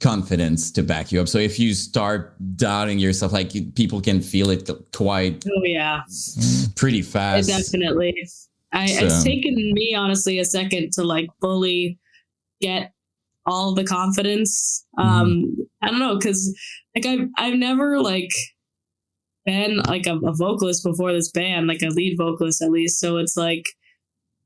confidence to back you up. So if you start doubting yourself, like people can feel it quite pretty fast. Definitely. It's taken me honestly a second to like fully get all the confidence. I don't know, because like I've never like been like a vocalist before this band, like a lead vocalist at least. So it's like,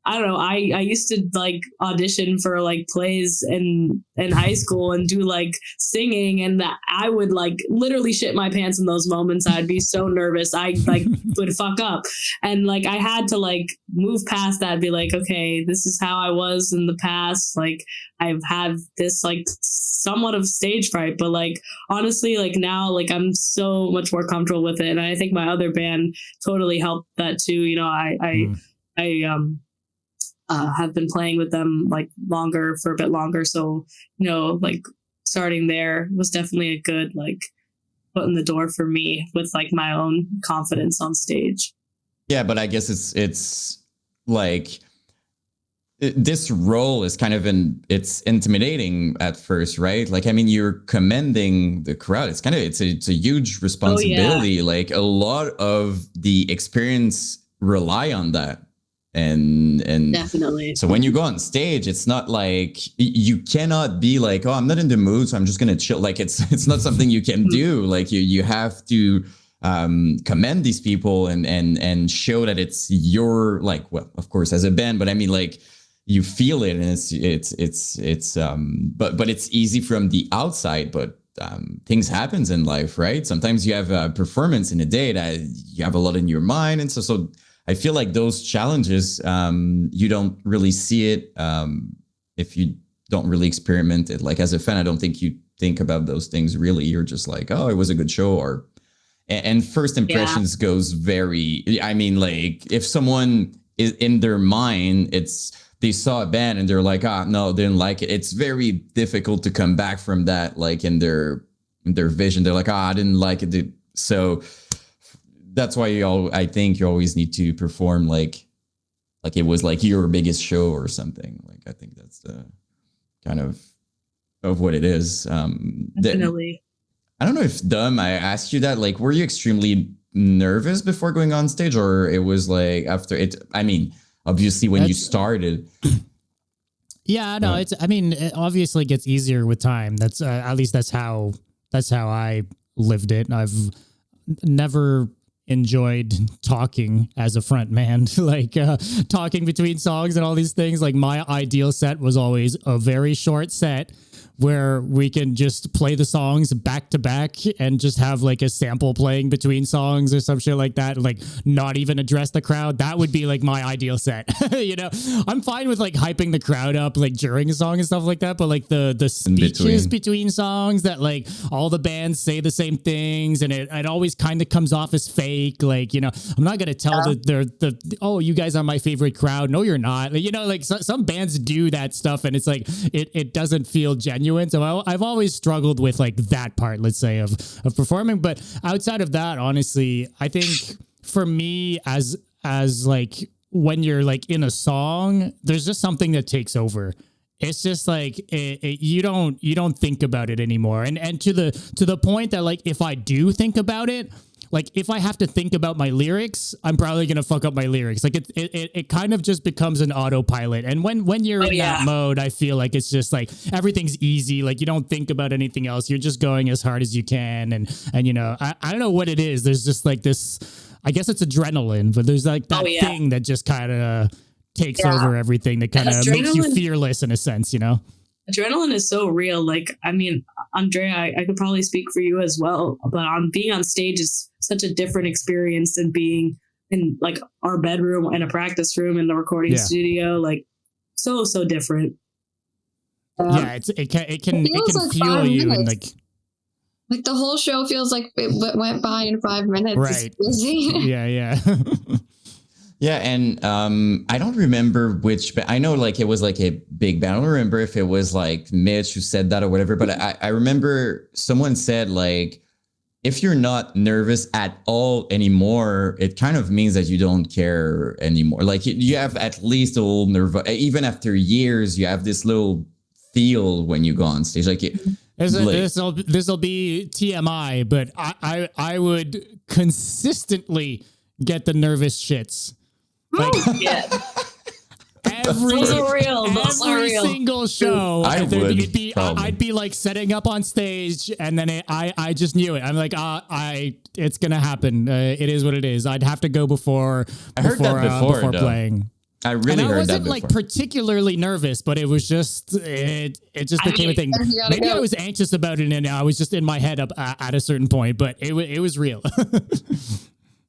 I don't know. I used to like audition for like plays in high school and do like singing, and that I would like literally shit my pants in those moments. I'd be so nervous. I like would fuck up, and like I had to like move past that. Be like, okay, this is how I was in the past. Like I've had this like somewhat of stage fright, but like honestly, like now, like I'm so much more comfortable with it, and I think my other band totally helped that too. You know, I have been playing with them like for a bit longer. So, you know, like starting there was definitely a good like foot in the door for me with like my own confidence on stage. Yeah, but I guess it's like this role is kind of it's intimidating at first, right? Like, I mean, you're commending the crowd. It's it's a huge responsibility. Like a lot of the experience rely on that. And definitely. So when you go on stage, it's not like you cannot be like, oh, I'm not in the mood, so I'm just gonna chill. Like it's not something you can do. Like you have to commend these people and show that it's your, like, well, of course as a band, but I mean like you feel it, and it's but it's easy from the outside, but things happens in life, right? Sometimes you have a performance in a day that you have a lot in your mind, and so I feel like those challenges, you don't really see it if you don't really experiment it. Like as a fan, I don't think you think about those things really. You're just like, oh, it was a good show, and first impressions goes very. I mean, like if someone is in their mind, they saw a band and they're like, no, didn't like it. It's very difficult to come back from that. Like in their vision, they're like, I didn't like it. So that's why I think you always need to perform like it was like your biggest show or something. Like I think that's the kind of what it is. Definitely. I don't know if I asked you that. Like, were you extremely nervous before going on stage, or it was like after it? I mean, obviously when you started. Yeah, no, it obviously gets easier with time. That's at least that's how I lived it. I've never enjoyed talking as a front man, like talking between songs and all these things. Like my ideal set was always a very short set where we can just play the songs back to back and just have like a sample playing between songs or some shit like that, like not even address the crowd. That would be like my ideal set. You know, I'm fine with like hyping the crowd up like during a song and stuff like that, but like the speeches between songs that like all the bands say the same things and it always kind of comes off as fake fake. Like, you know, I'm not going to tell oh, you guys are my favorite crowd. No, you're not. You know, like some bands do that stuff and it's like, it doesn't feel genuine. So I've always struggled with like that part, let's say, of performing. But outside of that, honestly, I think for me as like when you're like in a song, there's just something that takes over. It's just like you don't think about it anymore. And to the point that like if I do think about it, like if I have to think about my lyrics, I'm probably gonna fuck up my lyrics. Like it kind of just becomes an autopilot. And when you're in that mode, I feel like it's just like everything's easy. Like you don't think about anything else. You're just going as hard as you can. And you know, I don't know what it is. There's just like this. I guess it's adrenaline, but there's like that thing that just kind of takes over everything. That kind of makes you fearless in a sense, you know. Adrenaline is so real. Like, I mean, Andrea, I could probably speak for you as well, but being on stage is such a different experience than being in like our bedroom and a practice room in the recording studio. Like, so different. Yeah, it can like fuel you and like the whole show feels like it went by in 5 minutes. Right. Yeah. Yeah, and I don't remember which, but I know like it was like a big band. I don't remember if it was like Mitch who said that or whatever, but I remember someone said like, if you're not nervous at all anymore, it kind of means that you don't care anymore. Like you have at least a little nerve, even after years, you have this little feel when you go on stage. Like this will be TMI, but I would consistently get the nervous shits. Like, every single show, I'd be like setting up on stage, and then I just knew it. I'm like, it's gonna happen. It is what it is. I'd have to go before playing. I really heard that before. I wasn't like particularly nervous, but it was just it just became a thing. Maybe I was anxious about it, and I was just in my head up at a certain point, but it was real.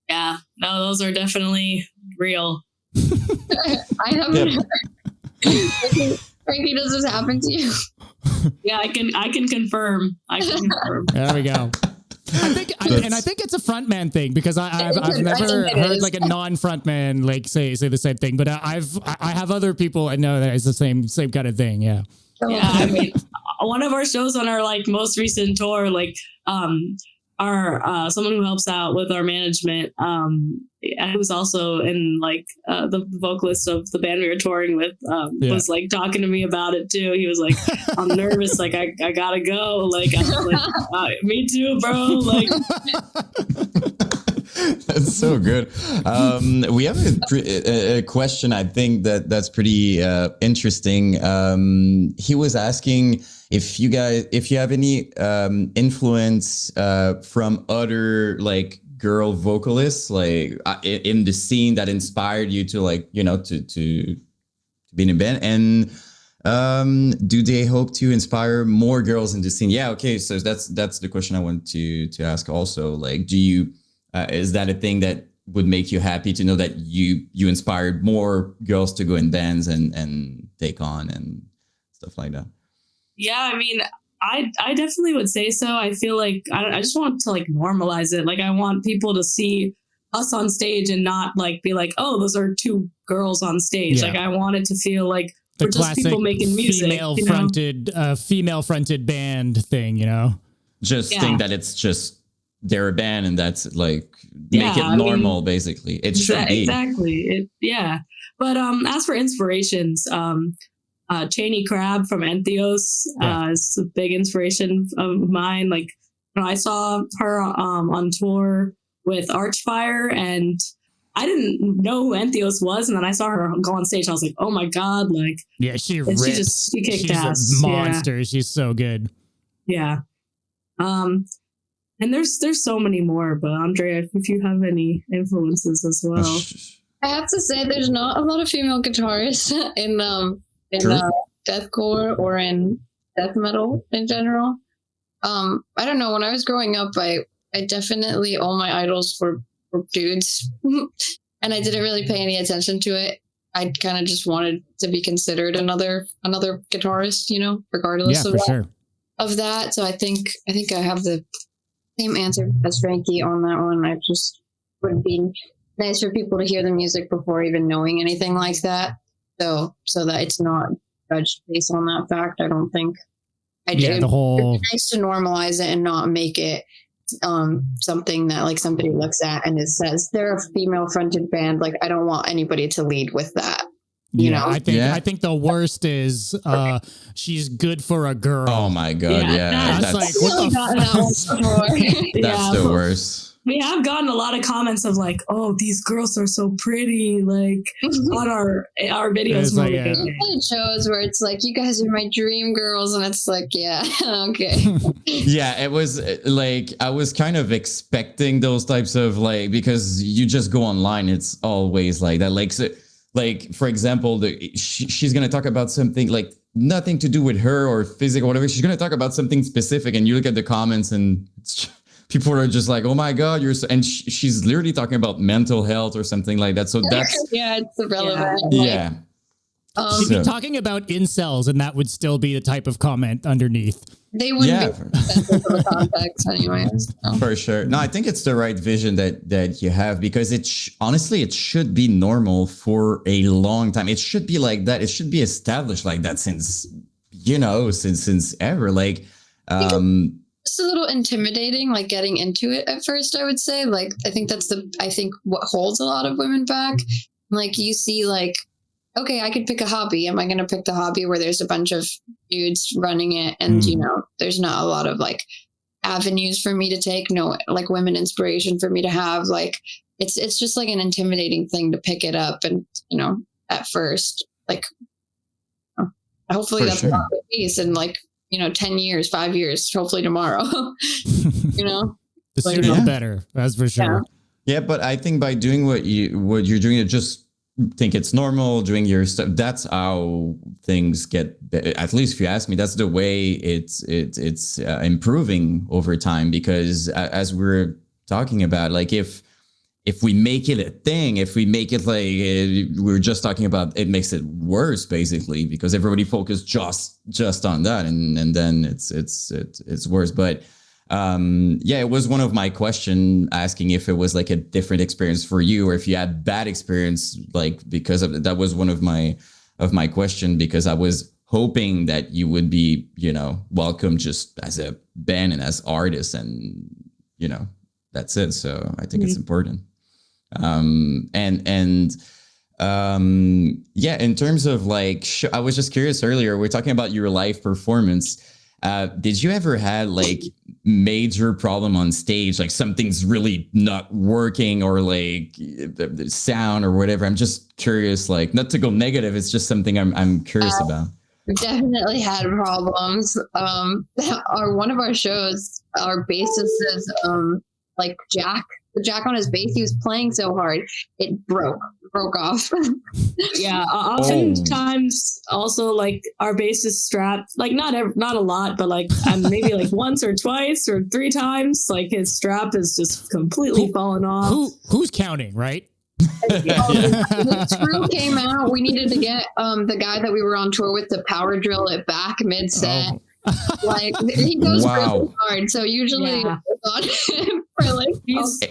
Yeah, no, those are definitely real. I haven't heard. Frankie, does this happen to you? Yeah, I can confirm. There we go. I think it's a frontman thing because I've never heard like a non-frontman like say the same thing, but I have other people I know that it's the same kind of thing. Yeah. Yeah, I mean, one of our shows on our like most recent tour, like our someone who helps out with our management, who's also in like the vocalist of the band we were touring with, was like talking to me about it too. He was like, I'm nervous, like I gotta go. Like I was like, me too, bro. Like that's so good. We have a question. I think that's pretty interesting. He was asking if you have any influence from other like girl vocalists, like in the scene that inspired you to like, you know, to be in a band, and do they hope to inspire more girls in the scene? Yeah, okay, so that's the question I want to ask also. Like, do you is that a thing that would make you happy to know that you inspired more girls to go in bands and take on and stuff like that? Yeah, I mean, I definitely would say so. I feel like I just want to like normalize it. Like I want people to see us on stage and not like be like, oh, those are two girls on stage. Yeah. Like I want it to feel like we're just people making music. Female fronted band thing, you know? Just think that it's just they're a band and that's like make it normal, basically. It should be. Exactly. But as for inspirations, Cheney Crab from Entheos is a big inspiration of mine. Like, you know, I saw her on tour with Archfire, and I didn't know who Entheos was, and then I saw her go on stage. I was like, "Oh my god!" Like, yeah, she rips. She kicked She's ass. A monster. Yeah. She's so good. Yeah. And there's so many more, but Andrea, if you have any influences as well. I have to say, there's not a lot of female guitarists in deathcore or in death metal in general. I don't know. When I was growing up, I definitely all my idols were dudes, and I didn't really pay any attention to it. I kind of just wanted to be considered another guitarist, you know, regardless of that. So I think I have the same answer as Frankie on that one. I just would be nice for people to hear the music before even knowing anything like that. So that it's not judged based on that fact. I don't think. It'd be nice to normalize it and not make it something that like somebody looks at and it says they're a female fronted band. Like I don't want anybody to lead with that. You know, I think the worst is she's good for a girl. Oh my god, that's like what the that's the worst. We have gotten a lot of comments of like, "Oh, these girls are so pretty," like on our videos. Like, shows where it's like, "You guys are my dream girls," and it's like, "Yeah, okay." Yeah, it was like I was kind of expecting those types of like because you just go online, it's always like that. Like, so, like for example, she's gonna talk about something like nothing to do with her or physics or whatever. She's gonna talk about something specific, and you look at the comments and people are just like, "Oh my god, you're," and she's literally talking about mental health or something like that. So that's it's irrelevant. Yeah. She'd be talking about incels, and that would still be the type of comment underneath. They wouldn't be sensitive to the context anyways. So. For sure. No, I think it's the right vision that you have because honestly, it should be normal for a long time. It should be like that. It should be established like that since ever. Like, it's a little intimidating, like getting into it at first, I would say. Like, I think what holds a lot of women back. Like, you see, like, okay, I could pick a hobby. Am I going to pick the hobby where there's a bunch of dudes running it? And, you know, there's not a lot of like avenues for me to take. No, like women inspiration for me to have. Like, it's just like an intimidating thing to pick it up. And, you know, at first, like, hopefully that's not the case. And like, you know, 10 years, 5 years, hopefully tomorrow, you know, the sooner the better. That's for sure. Yeah. But I think by doing what you're doing, it just think it's normal doing your stuff. That's how things get, at least if you ask me, that's the way it's improving over time, because as we're talking about, like, if we make it a thing, if we make it like we're just talking about, it makes it worse basically, because everybody focused just on that, and then it's worse. But it was one of my question asking if it was like a different experience for you, or if you had bad experience, like, because of that was one of my question, because I was hoping that you would be, you know, welcome just as a band and as artists, and, you know, that's it. So I think it's important. In terms of like, I was just curious earlier, we're talking about your live performance. Did you ever had like major problem on stage, like something's really not working, or like the sound or whatever? I'm just curious, like, not to go negative, it's just something I'm curious about. We definitely had problems. One of our shows, our bassist is like Jack on his bass, he was playing so hard it broke off. Oftentimes also like our bassist strap, like not a lot, but like maybe like once or twice or three times, like his strap is just completely fallen off. Who's counting, right? The screw came out. We needed to get the guy that we were on tour with to power drill it back mid set. Like, he goes really hard, so usually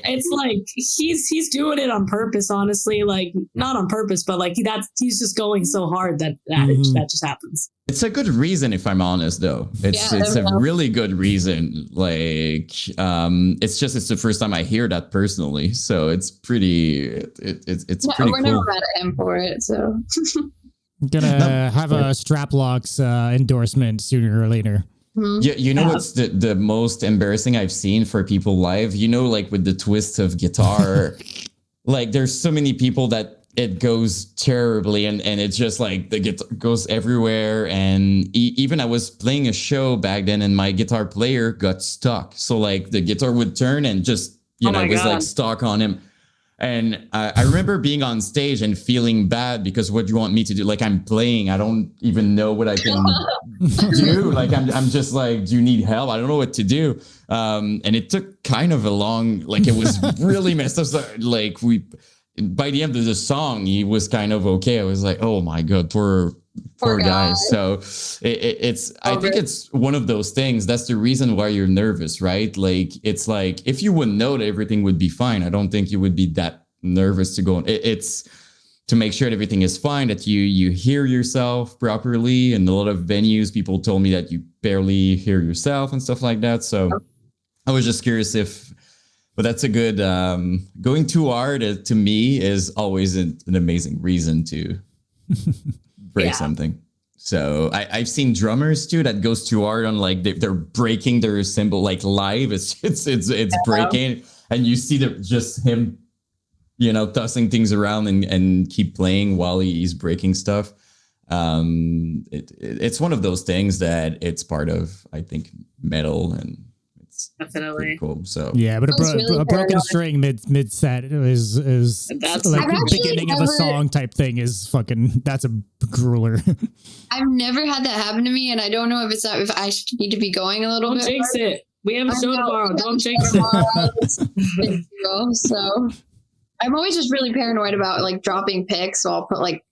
it's like he's doing it on purpose, honestly. Like, not on purpose, but like he's just going so hard that just happens. It's a good reason, if I'm honest, though. It's a really good reason. Like, it's the first time I hear that personally, so it's pretty. It's pretty we're cool. never mad at him for it, so. Gonna have a Straplocks endorsement sooner or later. Yeah, you know what's the most embarrassing I've seen for people live? You know, like with the twist of guitar, like there's so many people that it goes terribly, and it's just like the guitar goes everywhere. And even I was playing a show back then, and my guitar player got stuck. So like the guitar would turn and just it was like stuck on him. And I remember being on stage and feeling bad, because what do you want me to do? Like, I'm playing, I don't even know what I can do. Like, I'm just like, do you need help? I don't know what to do. And it took kind of a long, like, it was really messed up. So, like, by the end of the song, he was kind of okay. I was like, oh my God, poor Poor guys. So it's I think it's one of those things. That's the reason why you're nervous, right? Like, it's like, if you would know that everything would be fine, I don't think you would be that nervous to go. It's to make sure that everything is fine, that you hear yourself properly. And a lot of venues, people told me that you barely hear yourself and stuff like that. So I was just curious but that's a good, going too hard to me is always an amazing reason to break something. So I've seen drummers too that goes too hard on, like, they're breaking their cymbal, like, live. It's breaking, and you see just him, tossing things around and keep playing while he's breaking stuff. It's one of those things that it's part of, I think, metal, and it's definitely cool. So yeah, but a broken string mid set is that's like the beginning of a song type thing is fucking, that's a grueler. I've never had that happen to me, and I don't know if I need to be going a little bit. Don't jinx it. We have a show tomorrow. Don't jinx it. So I'm always just really paranoid about, like, dropping picks. So I'll put, like,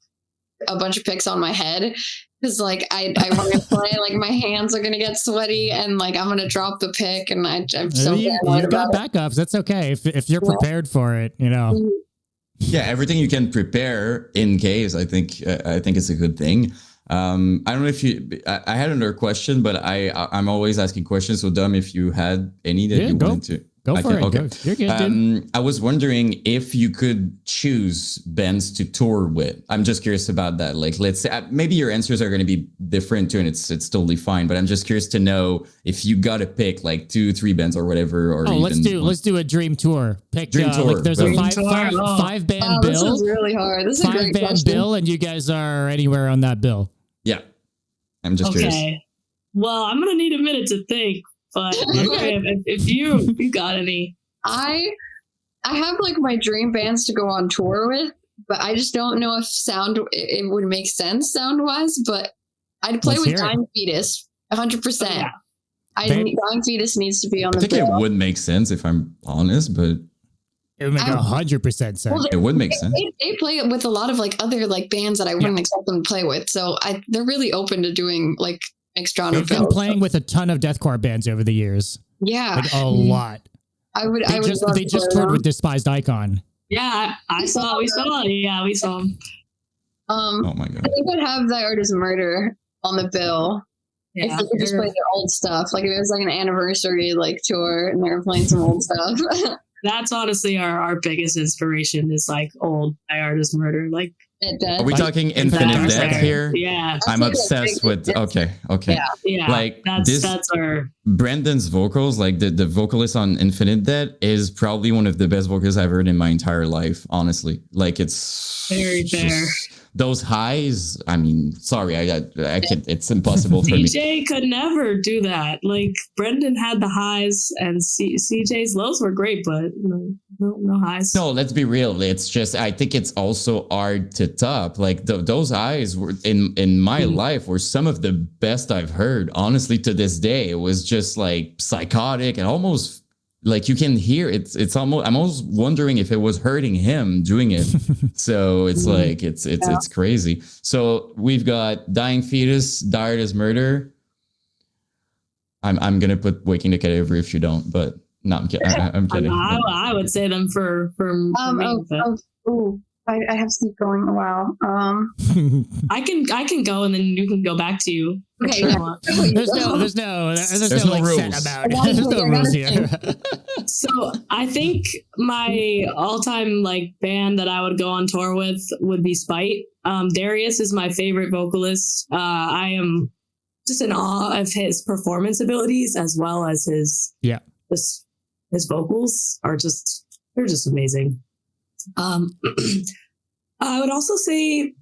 a bunch of picks on my head, because, like, I want to play, like, my hands are gonna get sweaty, and, like, I'm gonna drop the pick, and I'm so you've got backups. That's okay if you're prepared for it. Yeah, everything you can prepare in case. I think it's a good thing. I don't know if I had another question, but I'm always asking questions. So Dom, if you had any that you wanted to. Go for it. Okay. You're good, dude. I was wondering if you could choose bands to tour with. I'm just curious about that. Like, let's say maybe your answers are going to be different too, and it's totally fine. But I'm just curious to know if you got to pick like 2-3 bands or whatever. Or let's do a dream tour. Pick dream tour. Like, there's a five band bill. This is really hard. This is a great band question. bill, and you guys are anywhere on that bill. Yeah, I'm just curious. Well, I'm gonna need a minute to think. But if you got any. I have, like, my dream bands to go on tour with, but I just don't know if it would make sense sound wise. But I'd play with Dying Fetus 100%. Dying Fetus needs to be on the bill. I think it would make sense if I'm honest, but it would make 100% sense. Well, it would make sense. They play it with a lot of, like, other, like, bands that I wouldn't expect them to play with. So they're really open to doing, like, extra. They've been playing with a ton of deathcore bands over the years. Yeah, like a lot. They just toured with Despised Icon. Yeah, we saw it. Yeah, we saw them. Oh my god! I think I'd have Thy Art Is Murder on the bill. Yeah, if they could just play their old stuff, like if it was like an anniversary like tour and they were playing some old stuff. That's honestly our biggest inspiration is like old Thy Art Is Murder. Like, are we talking Infinite Death here? Yeah, I'm obsessed with. Okay. Yeah. Like that's our Brendan's vocals. Like the vocalist on Infinite Death is probably one of the best vocals I've heard in my entire life. Honestly, like it's very fair. Those highs. I mean, sorry, I can't. It's impossible for me. CJ could never do that. Like Brendan had the highs, and CJ's lows were great, but no highs. No, let's be real. It's just I think it's also hard to top. Like those highs were in my life were some of the best I've heard. Honestly, to this day, it was just like psychotic and almost. Like you can hear it's almost. I'm almost wondering if it was hurting him doing it. So it's like it's crazy. So we've got Dying Fetus, Thy Art Is Murder. I'm gonna put Waking the Cadaver if you don't, but no, I'm kidding. I'm kidding. I would say them for me. I have to keep going a while. I can go and then you can go back to you. Okay. There's no like rules. set about it. There's no rules here. So I think my all-time like band that I would go on tour with would be Spite. Darius is my favorite vocalist. I am just in awe of his performance abilities as well as his vocals they're just amazing. I would also say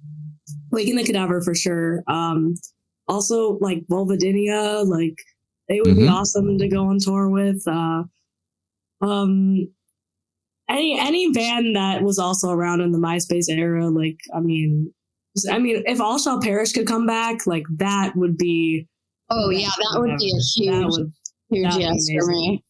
Waking the Cadaver for sure. Also like Vulvodynia, like they would be awesome to go on tour with. Any band that was also around in the MySpace era, like I mean, if All Shall Perish could come back, like that would be. Oh yeah, that would be a huge yes for me.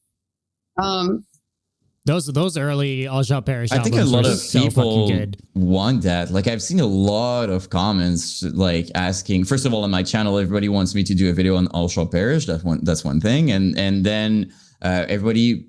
Those early All Shall Perish I think a albums lot were of so people fucking good. want that. Like I've seen a lot of comments like asking, first of all, on my channel, everybody wants me to do a video on All Shall Perish. That's one thing. And then everybody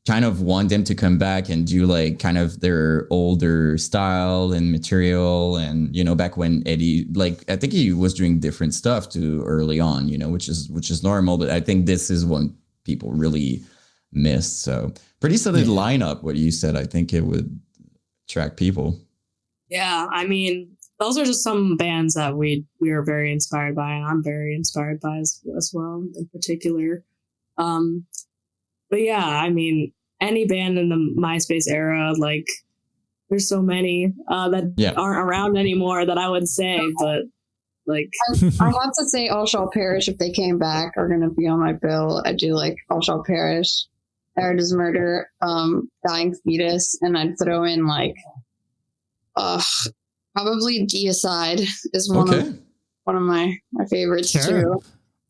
kind of want them to come back and do like kind of their older style and material. And, you know, back when Eddie, like, I think he was doing different stuff too early on, you know, which is normal. But I think this is what people really missed. So pretty solid lineup. What you said, I think it would attract people. Yeah. I mean, those are just some bands that we are very inspired by, and I'm very inspired by as well in particular. But yeah, I mean, any band in the MySpace era, like there's so many that aren't around anymore that I would say, but like I have to say All Shall Perish, if they came back, are going to be on my bill. I do like All Shall Perish, Art is Murder, Dying Fetus, and I'd throw in like probably Deicide is one of my favorites too.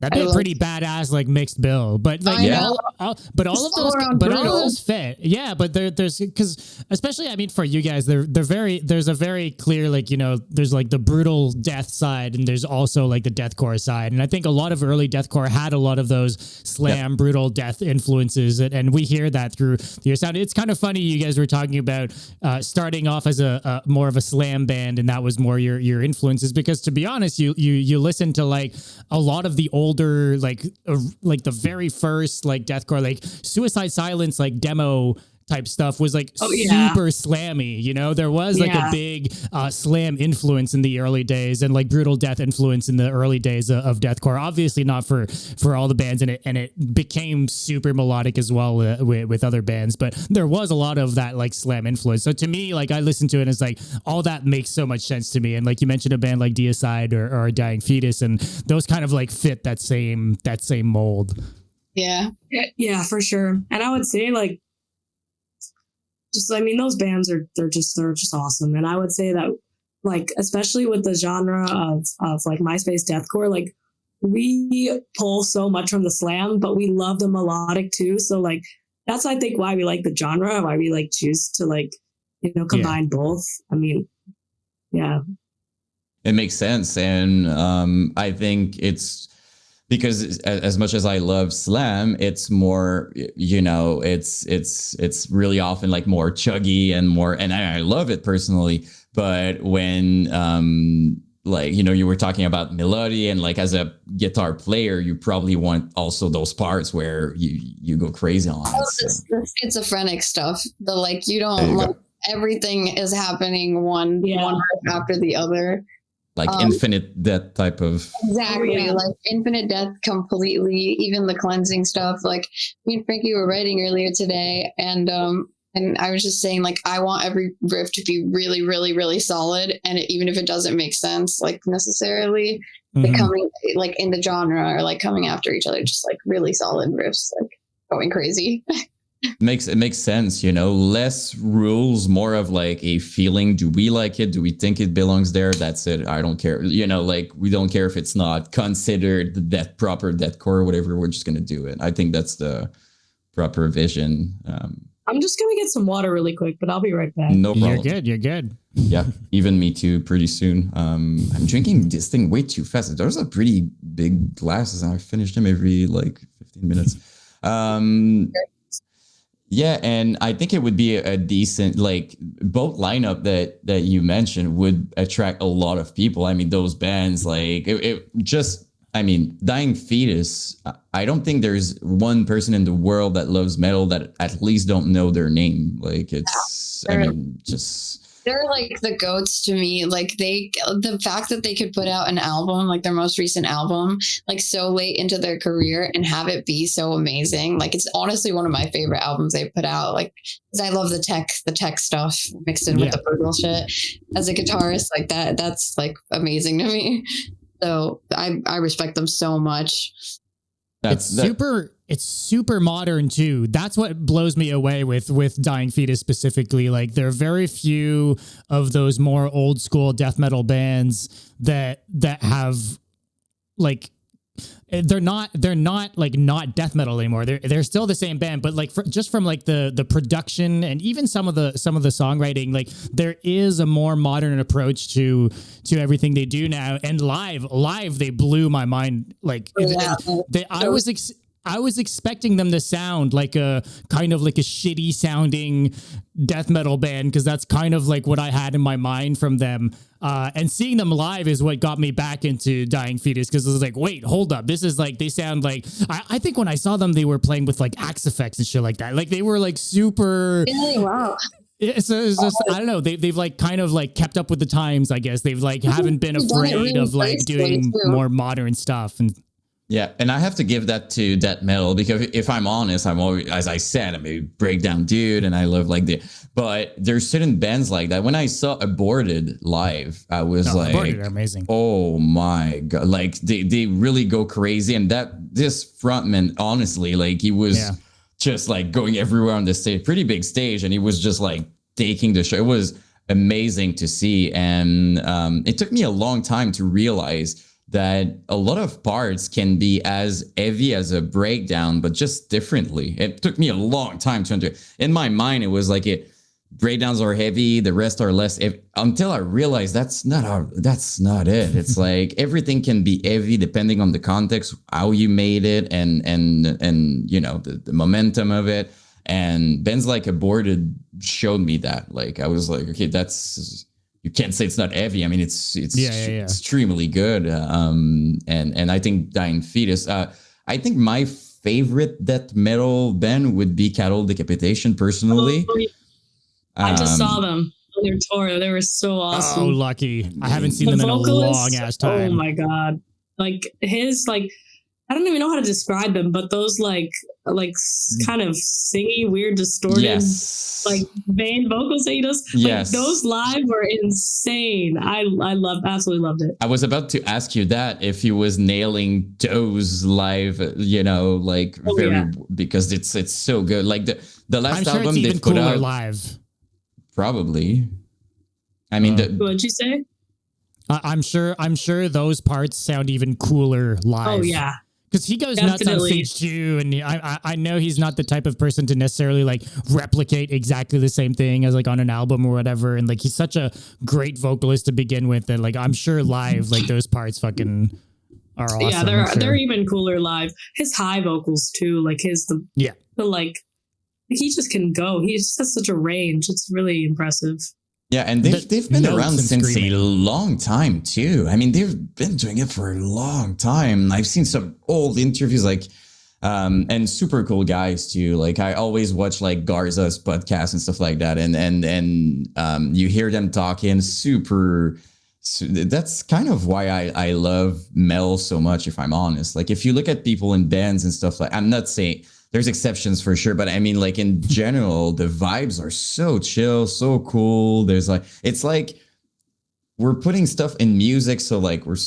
That'd be a pretty badass like mixed bill, but like all of those fit. Yeah, but there's because especially I mean for you guys, there's a very clear like, you know, there's like the brutal death side and there's also like the deathcore side, and I think a lot of early deathcore had a lot of those slam brutal death influences, and we hear that through your sound. It's kind of funny you guys were talking about starting off as a more of a slam band, and that was more your influences, because to be honest, you listen to like a lot of the older like the very first like deathcore, like Suicide Silence like demo type stuff was like super slammy, you know. There was like a big slam influence in the early days, and like brutal death influence in the early days of deathcore. Obviously not for all the bands, and it became super melodic as well with other bands, but there was a lot of that like slam influence. So to me, like I listen to it and it's like all that makes so much sense to me. And like you mentioned a band like Deicide or Dying Fetus, and those kind of like fit that same mold. Yeah, for sure. And I would say like, just, I mean, those bands they're just awesome. And I would say that, like, especially with the genre of like MySpace Deathcore, like we pull so much from the slam, but we love the melodic too. So like, that's, I think, why we like the genre, why we like choose to like, you know, combine both. I mean, yeah. It makes sense. And I think it's, because as much as I love slam, it's more, you know, it's really often like more chuggy and more, and I love it personally. But when like, you know, you were talking about melody, and like as a guitar player, you probably want also those parts where you go crazy on it. The schizophrenic stuff. The like you don't like everything is happening one after the other. Like infinite death type of. Exactly. Like infinite death completely, even the cleansing stuff. Like me and Frankie were writing earlier today, and I was just saying, like, I want every riff to be really, really, really solid. And even if it doesn't make sense, like necessarily, like coming like in the genre or like coming after each other, just like really solid riffs, like going crazy. It makes sense, you know, less rules, more of like a feeling. Do we like it? Do we think it belongs there? That's it. I don't care. You know, like we don't care if it's not considered that proper deathcore or whatever. We're just going to do it. I think that's the proper vision. I'm just going to get some water really quick, but I'll be right back. No problem. You're good. Yeah, even me too, pretty soon. I'm drinking this thing way too fast. Those are pretty big glasses, and I finish them every like 15 minutes. Yeah, and I think it would be a decent, like, both lineup that you mentioned would attract a lot of people. I mean, those bands, like, I mean, Dying Fetus, I don't think there's one person in the world that loves metal that at least don't know their name. Like, it's, I mean, just... They're like the goats to me. Like the fact that they could put out an album, like their most recent album, like so late into their career and have it be so amazing. Like it's honestly one of my favorite albums they put out. Like, because I love the tech stuff mixed in with the brutal shit. As a guitarist, like that's like amazing to me. So I respect them so much. It's super modern too. That's what blows me away with Dying Fetus specifically. Like there are very few of those more old school death metal bands that have like they're not like not death metal anymore. They're still the same band, but like just from like the production and even some of the songwriting, like there is a more modern approach to everything they do now. And live they blew my mind. Like I was expecting them to sound like a kind of like a shitty sounding death metal band, because that's kind of like what I had in my mind from them. And seeing them live is what got me back into Dying Fetus, because it was like, wait, hold up. This is like, they sound like, I think when I saw them, they were playing with like axe effects and shit like that. Like they were like super. Really? Wow. It's just, I don't know. They've like kind of like kept up with the times, I guess. They've like haven't been afraid of like doing more modern stuff. And yeah, and I have to give that to death metal, because if I'm honest, I'm always, as I said, I'm a breakdown dude, and I love like but there's certain bands like that. When I saw Aborted live, I was like, Aborted are amazing. Oh my God. Like they really go crazy. And this frontman, honestly, like he was just like going everywhere on the stage, pretty big stage. And he was just like taking the show. It was amazing to see. And it took me a long time to realize that a lot of parts can be as heavy as a breakdown, but just differently. It took me a long time to in my mind, it was like breakdowns are heavy, the rest are less heavy, until I realized that's not it. It's like everything can be heavy depending on the context, how you made it, and you know, the momentum of it. And bands like Aborted showed me that. Like I was like, okay, you can't say it's not heavy. I mean, it's extremely good. And I think Dying Fetus, I think my favorite death metal band would be Cattle Decapitation, personally. I just saw them on their tour. They were so awesome. Oh, lucky. I haven't seen them in a long ass time. Oh my God. Like I don't even know how to describe them, but those like kind of singy, weird, distorted, like vain vocals that he does. Like, those live were insane. I absolutely loved it. I was about to ask you that, if he was nailing those live, you know, like because it's so good. Like the last album they put out live. Probably. I mean, what'd you say? I'm sure those parts sound even cooler live. Oh yeah. Because he goes nuts on stage too, and I know he's not the type of person to necessarily like replicate exactly the same thing as like on an album or whatever. And like he's such a great vocalist to begin with that like I'm sure live like those parts fucking are awesome. Yeah, they're even cooler live. His high vocals too, like the like he just can go. He just has such a range. It's really impressive. Yeah, and they've been around since a long time too. I mean, they've been doing it for a long time. I've seen some old interviews, like, and super cool guys too. Like I always watch like Garza's podcast and stuff like that, and you hear them talking super. That's kind of why I love metal so much, if I'm honest. Like if you look at people in bands and stuff, like, I'm not saying there's exceptions for sure, but I mean, like in general, the vibes are so chill, so cool. There's like, it's like we're putting stuff in music, so like we're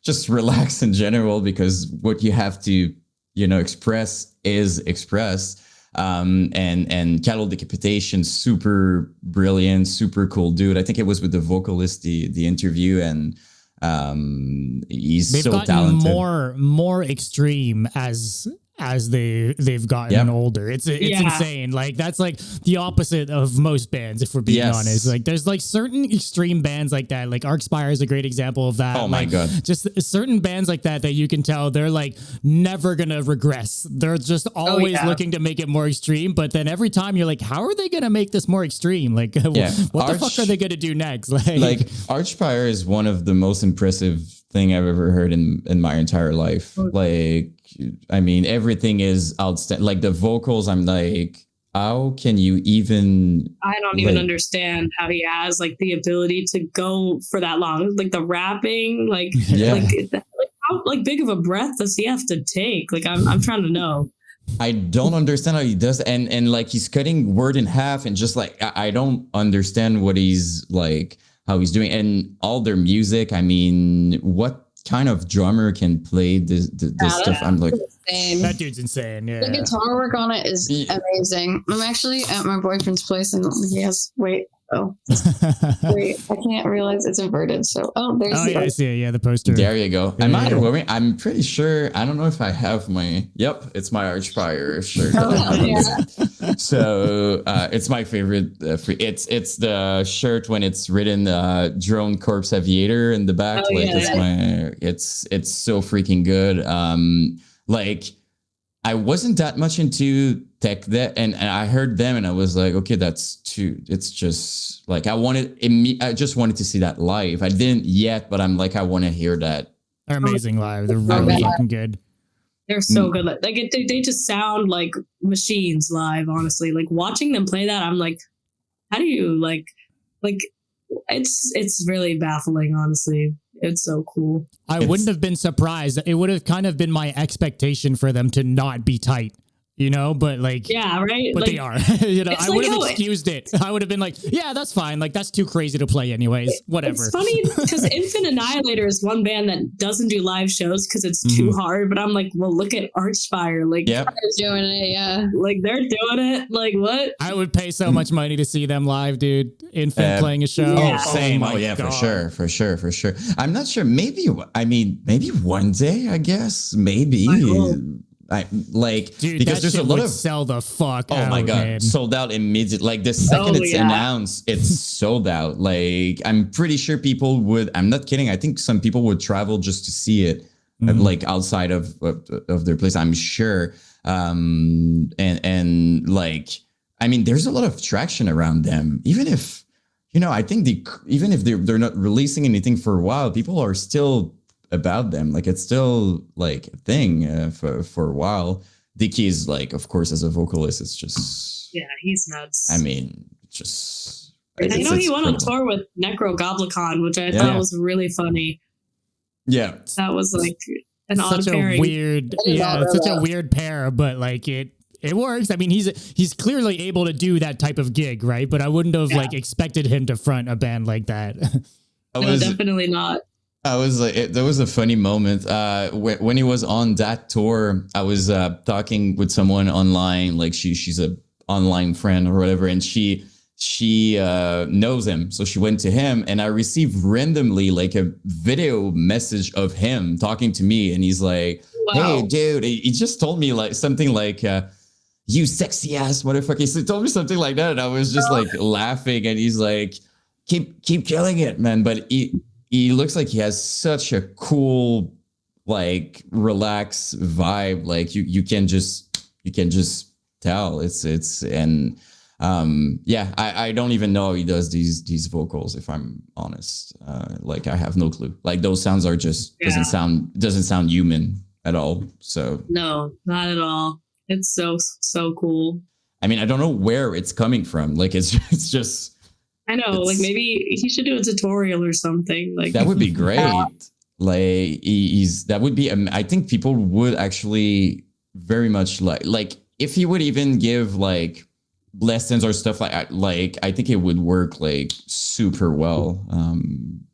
just relaxed in general, because what you have to, you know, express is expressed. And Cattle Decapitation, super brilliant, super cool dude. I think it was with the vocalist, the interview, and he's so talented. More extreme as they've gotten older. It's insane. Like that's like the opposite of most bands, if we're being honest. Like there's like certain extreme bands like that. Like Archspire is a great example of that. Oh my God. Just certain bands like that you can tell they're like never gonna regress. They're just always looking to make it more extreme. But then every time you're like, how are they gonna make this more extreme? Like what the fuck are they gonna do next? Like Archspire is one of the most impressive thing I've ever heard in my entire life. Like, I mean, everything is outstanding. Like the vocals, I'm like, how can you even? I don't even understand how he has like the ability to go for that long. Like the rapping, like how like big of a breath does he have to take? Like I'm trying to know. I don't understand how he does, and like he's cutting word in half, and just like I don't understand what he's like, how he's doing, and all their music. I mean, what kind of drummer can play this stuff? I'm like, insane. That dude's insane. Yeah, the guitar work on it is amazing. I'm actually at my boyfriend's place, and he has Oh, wait, I can't realize it's inverted. So, there's I see it. Yeah, the poster. There you go. Yeah, Am I wearing? I'm pretty sure. I don't know if I have my. Yep, it's my Archfire shirt. yeah. So it's my favorite. It's the shirt when it's written "Drone Corps Aviator" in the back. It's so freaking good. Like I wasn't that much into tech that, and I heard them, and I was like, okay, that's too. It's just like I just wanted to see that live. I didn't yet, but I'm like, I want to hear that. They're amazing live. They're really fucking good. They're so good. Like they just sound like machines live. Honestly, like watching them play that, I'm like, how do you like? It's really baffling. Honestly, it's so cool. I wouldn't have been surprised. It would have kind of been my expectation for them to not be tight. You know, but like, yeah, right. But like, they are, you know, I would have excused it. I would have been like, yeah, that's fine. Like, that's too crazy to play anyways. Whatever. It's funny because Infant Annihilator is one band that doesn't do live shows because it's too hard. But I'm like, well, look at Archfire. Like, they're doing it. Yeah. Like, they're doing it. Like, what? I would pay so much money to see them live, dude. Infant playing a show. Yeah. Same. Oh, yeah, God. For sure. I'm not sure. Maybe one day, I guess. Maybe. Dude, because there's a lot of sell the fuck out. Oh my God. Man. Sold out immediately. Like the second it's announced, it's sold out. Like I'm pretty sure people would, I'm not kidding. I think some people would travel just to see it like outside of their place. I'm sure. And like, I mean, there's a lot of traction around them, even if, you know, I think even if they're not releasing anything for a while, people are still about them. Like it's still like a thing for a while. Dicky is like, of course, as a vocalist, it's just he's nuts. I mean, just I know he went on tour with Necro Goblicon, which I thought was really funny. Yeah, that was like an odd pairing. It's such a weird pair, but like it works. I mean, he's clearly able to do that type of gig, right? But I wouldn't have like expected him to front a band like that. No, definitely not. I was like, there was a funny moment when he was on that tour. I was talking with someone online, like she's a online friend or whatever, and she knows him, so she went to him, and I received randomly like a video message of him talking to me, and he's like, "Hey, dude," he just told me like something like, "You sexy ass motherfucker." He told me something like that, and I was just like laughing, and he's like, "Keep killing it, man," but he looks like he has such a cool, like relaxed vibe. Like you can just tell it's and I don't even know how he does these vocals, if I'm honest. Like I have no clue. Like those sounds are just doesn't sound human at all. So no, not at all. It's so cool. I mean, I don't know where it's coming from. Like it's just. I know, like maybe he should do a tutorial or something. Like that would be great. Like that would be. I think people would actually very much like if he would even give like lessons or stuff like I think it would work like super well.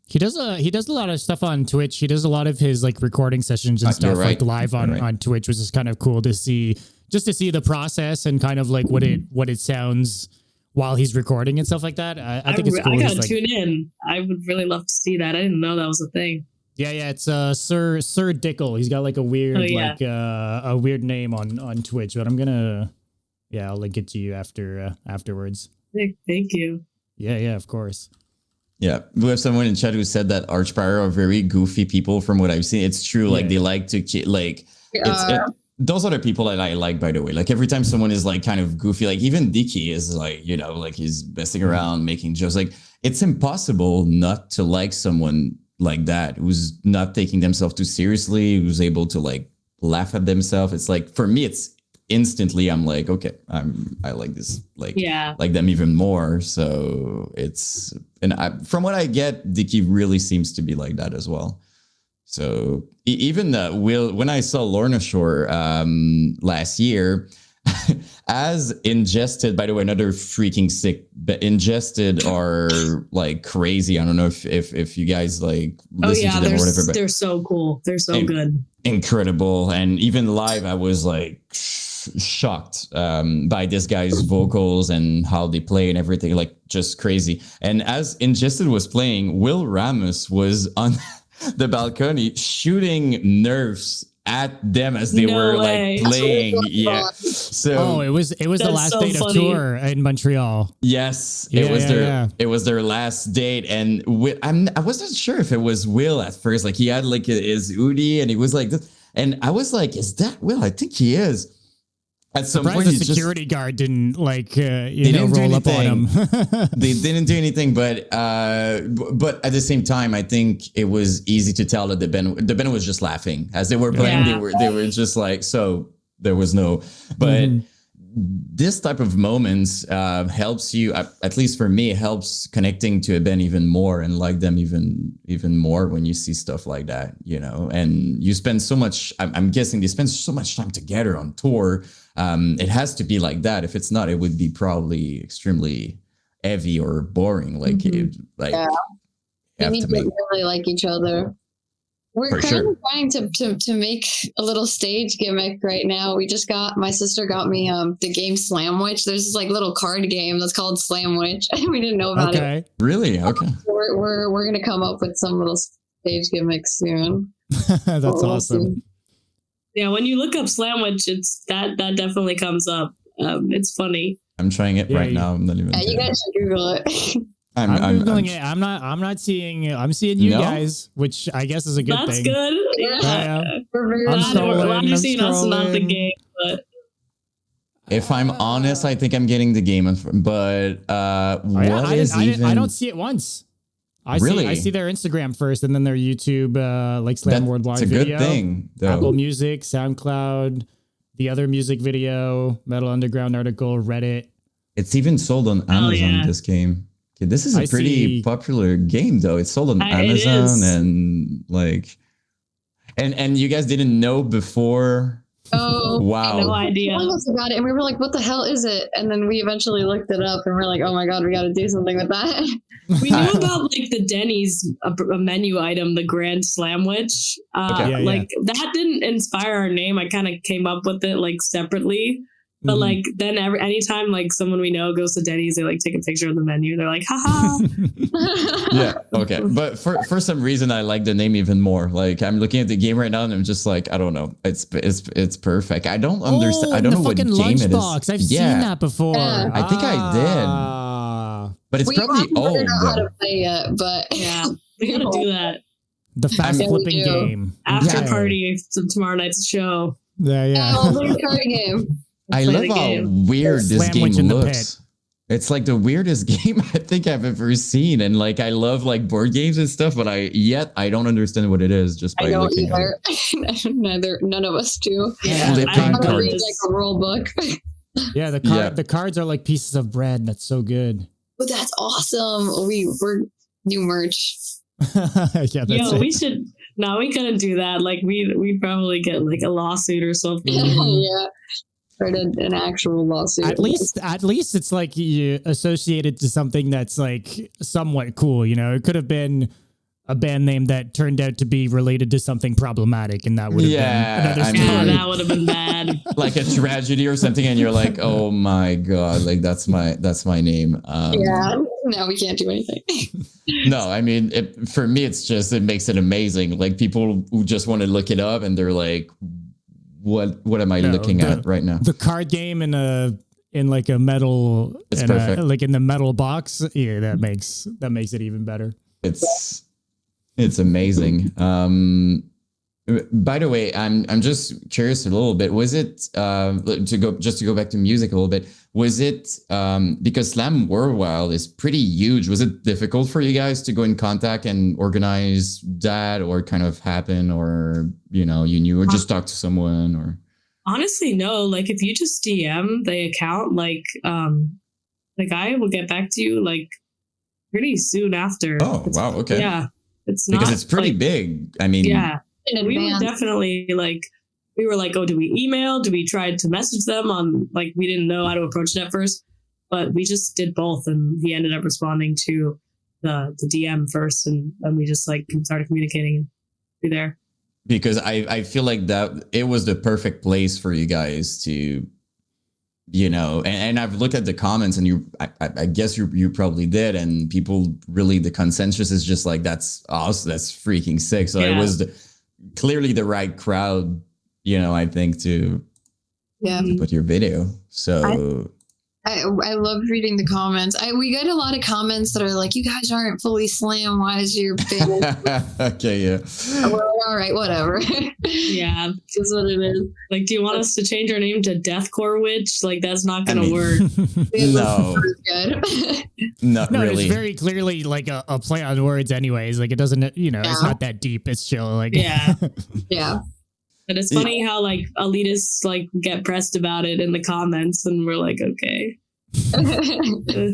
He does a lot of stuff on Twitch. He does a lot of his like recording sessions and stuff like live on Twitch, which is kind of cool to see. Just to see the process and kind of like what it sounds while he's recording and stuff like that. I think it's cool. I gotta tune in. I would really love to see that. I didn't know that was a thing. Yeah, it's Sir Dickel. He's got like a weird a weird name on Twitch, but I'll link it to you afterwards. Thank you. Yeah, of course. Yeah, we have someone in chat who said that Archfire are very goofy people. From what I've seen, it's true. Like they like to those are the people that I like, by the way. Like every time someone is like kind of goofy, like even Dicky is like, you know, like he's messing around, making jokes. Like it's impossible not to like someone like that who's not taking themselves too seriously, who's able to like laugh at themselves. It's like, for me, it's instantly I'm like, okay, I like this, like them even more. So it's, and from what I get, Dicky really seems to be like that as well. So even when I saw Lorna Shore last year, as Ingested, by the way, another freaking sick, but Ingested are like crazy. I don't know if you guys like listen to them or whatever, but they're so cool. They're so good. Incredible. And even live, I was like, shocked by this guy's vocals and how they play and everything, like just crazy. And as Ingested was playing, Will Ramos was on the balcony shooting nerfs at them as they were like playing. Yeah. So it was the last date of tour in Montreal. Yes, it was their last date, and I wasn't sure if it was Will at first. Like he had like his hoodie, and he was like this, and I was like, "Is that Will?" I think he is. At some point, the security guard didn't like roll up on him. They didn't do anything, but at the same time, I think it was easy to tell that the band was just laughing as they were playing. Yeah. They were just like, so there was no. But this type of moments helps you, at least for me, helps connecting to a band even more and like them even more when you see stuff like that, And you spend so much. I'm guessing they spend so much time together on tour. It has to be like that. If it's not, it would be probably extremely heavy or boring. Like, we need to really like each other. We're kind of trying to make a little stage gimmick right now. My sister got me the game Slamwich. There's this like little card game that's called Slamwich. We didn't know about it. Really? Okay. We're gonna come up with some little stage gimmicks soon. That's awesome. Yeah, when you look up Slamwich, it's that definitely comes up. It's funny. I'm trying it right now. I'm not even. Yeah, you guys should Google it. I'm Googling it. I'm not seeing. I'm seeing you guys, which I guess is a good thing. That's good. Yeah. We're very glad you're seeing us, not the game. But if I'm honest, I think I'm getting the game. But I don't see it once. I see their Instagram first, and then their YouTube, like Slam Worldwide video. It's a good thing, though. Apple Music, SoundCloud, the other music video, Metal Underground article, Reddit. It's even sold on Amazon. This game. Okay, this is a pretty popular game, though. It's sold on Amazon, and like, and you guys didn't know before. Oh, wow! No idea. About it, and we were like, "What the hell is it?" And then we eventually looked it up, and we're like, "Oh my god, we got to do something with that." We knew about like the Denny's a menu item, the Grand Slamwich. That didn't inspire our name. I kind of came up with it like separately. But like then anytime like someone we know goes to Denny's, they like take a picture of the menu. They're like, haha. Yeah. Okay. But for some reason, I like the name even more. Like I'm looking at the game right now, and I'm just like, I don't know. It's perfect. I don't understand. I don't know what game it is. I've seen that before. Yeah. I think I did. But it's probably old. We haven't figured out how to play yet, but yeah, we gotta do that. The fast flipping game. After party tomorrow night's show. Yeah. Party game. I love how weird this game looks. It's like the weirdest game I think I've ever seen, and like I love like board games and stuff, but I don't understand what it is just by looking at it. None of us do. Yeah, I read like a rule book. Yeah, the cards are like pieces of bread. That's so good. But that's awesome. We're new merch. We should. No, we couldn't do that. Like we'd probably get like a lawsuit or something. Yeah. Or an actual lawsuit. At least it's like you associated to something that's like somewhat cool. It could have been a band name that turned out to be related to something problematic, and that would have been another story. That would have been bad. Like a tragedy or something, and you're like, oh my god, like that's my name. No, we can't do anything. No, I mean, for me, it makes it amazing. Like people who just want to look it up, and they're like, What am I looking at right now? The card game in like a metal, it's perfect. Like in the metal box. Yeah, that makes it even better. It's amazing. By the way, I'm just curious a little bit. Was it to go back to music a little bit? Was it because Slam Worldwide is pretty huge? Was it difficult for you guys to go in contact and organize that, or kind of happen, or you knew, or just talk to someone, or? Honestly, no. Like if you just DM the account, like I will get back to you like pretty soon after. Oh wow! Okay. Yeah, it's because it's pretty big. I mean, yeah. We were definitely we were like, oh, do we email? Do we try to message them on, like, we didn't know how to approach it at first, but we just did both. And he ended up responding to the DM first. And we just like started communicating through there. Because I feel like that it was the perfect place for you guys to you know, and I've looked at the comments, and I guess you probably did, and people really, the consensus is just like, that's awesome, that's freaking sick. So it was clearly the right crowd, you know, I think to put your video. So I love reading the comments. We get a lot of comments that are like, "You guys aren't fully Slam. Why is your band?" Okay, yeah. Well, all right, whatever. Yeah, that's what it is. Like, do you want us to change our name to Deathcore Witch? Like, that's not going to work. No, not no, really. It's very clearly like a play on words, anyways. Like, it doesn't, you know, it's not that deep. It's chill. Like, yeah. But it's funny how like elitists like get pressed about it in the comments, and we're like, okay.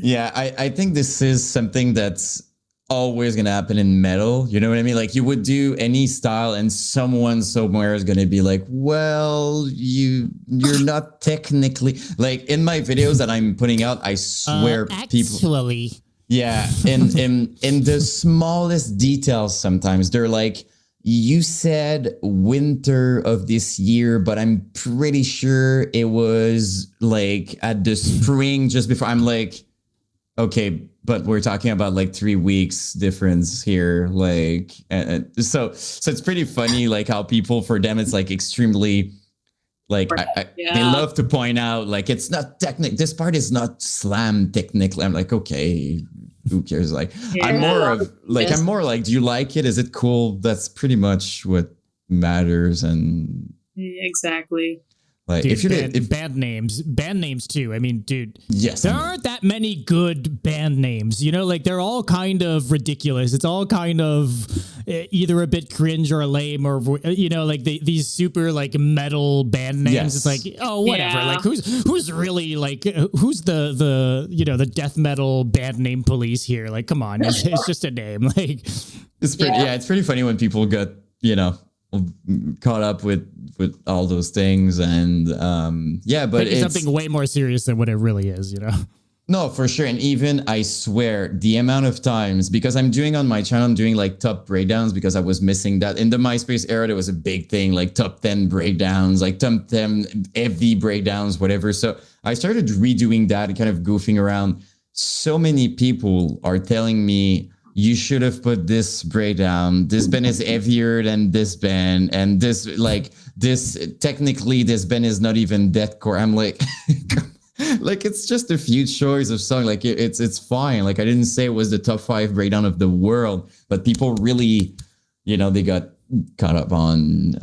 Yeah, I think this is something that's always gonna happen in metal. You know what I mean? Like, you would do any style, and someone somewhere is gonna be like, "Well, you're not technically like." In my videos that I'm putting out, I swear, actually, yeah, in the smallest details, sometimes they're like, "You said winter of this year, but I'm pretty sure it was like at the spring just before." I'm like, okay, but we're talking about like 3 weeks difference here. Like, so it's pretty funny, like how people, for them, it's like extremely like, they love to point out like, it's not technical. This part is not Slam technically. I'm like, okay, who cares? Like, I'm more like, do you like it? Is it cool? That's pretty much what matters. And exactly. Like, dude, if band names too. I mean, dude, yes, there aren't that many good band names, you know, like they're all kind of ridiculous. It's all kind of either a bit cringe or lame, or, you know, like these super like metal band names. Yes. It's like, oh, whatever. Yeah. Like who's really like, who's the, you know, the death metal band name police here? Like, come on, it's just a name. Like, it's pretty, it's pretty funny when people get, you know, caught up with all those things. And but it's something way more serious than what it really is, you know. No, for sure. And even, I swear, the amount of times, because I'm doing on my channel, I'm doing like top breakdowns, because I was missing that in the MySpace era. There was a big thing like top 10 breakdowns, like top 10 FV breakdowns, whatever. So I started redoing that and kind of goofing around. So many people are telling me, you should have put this breakdown. This band is heavier than this band, and this, like, this, technically this band is not even deathcore. I'm like, like, it's just a few choice of song. Like, it's fine. Like, I didn't say it was the top 5 breakdown of the world, but people really, you know, they got caught up on.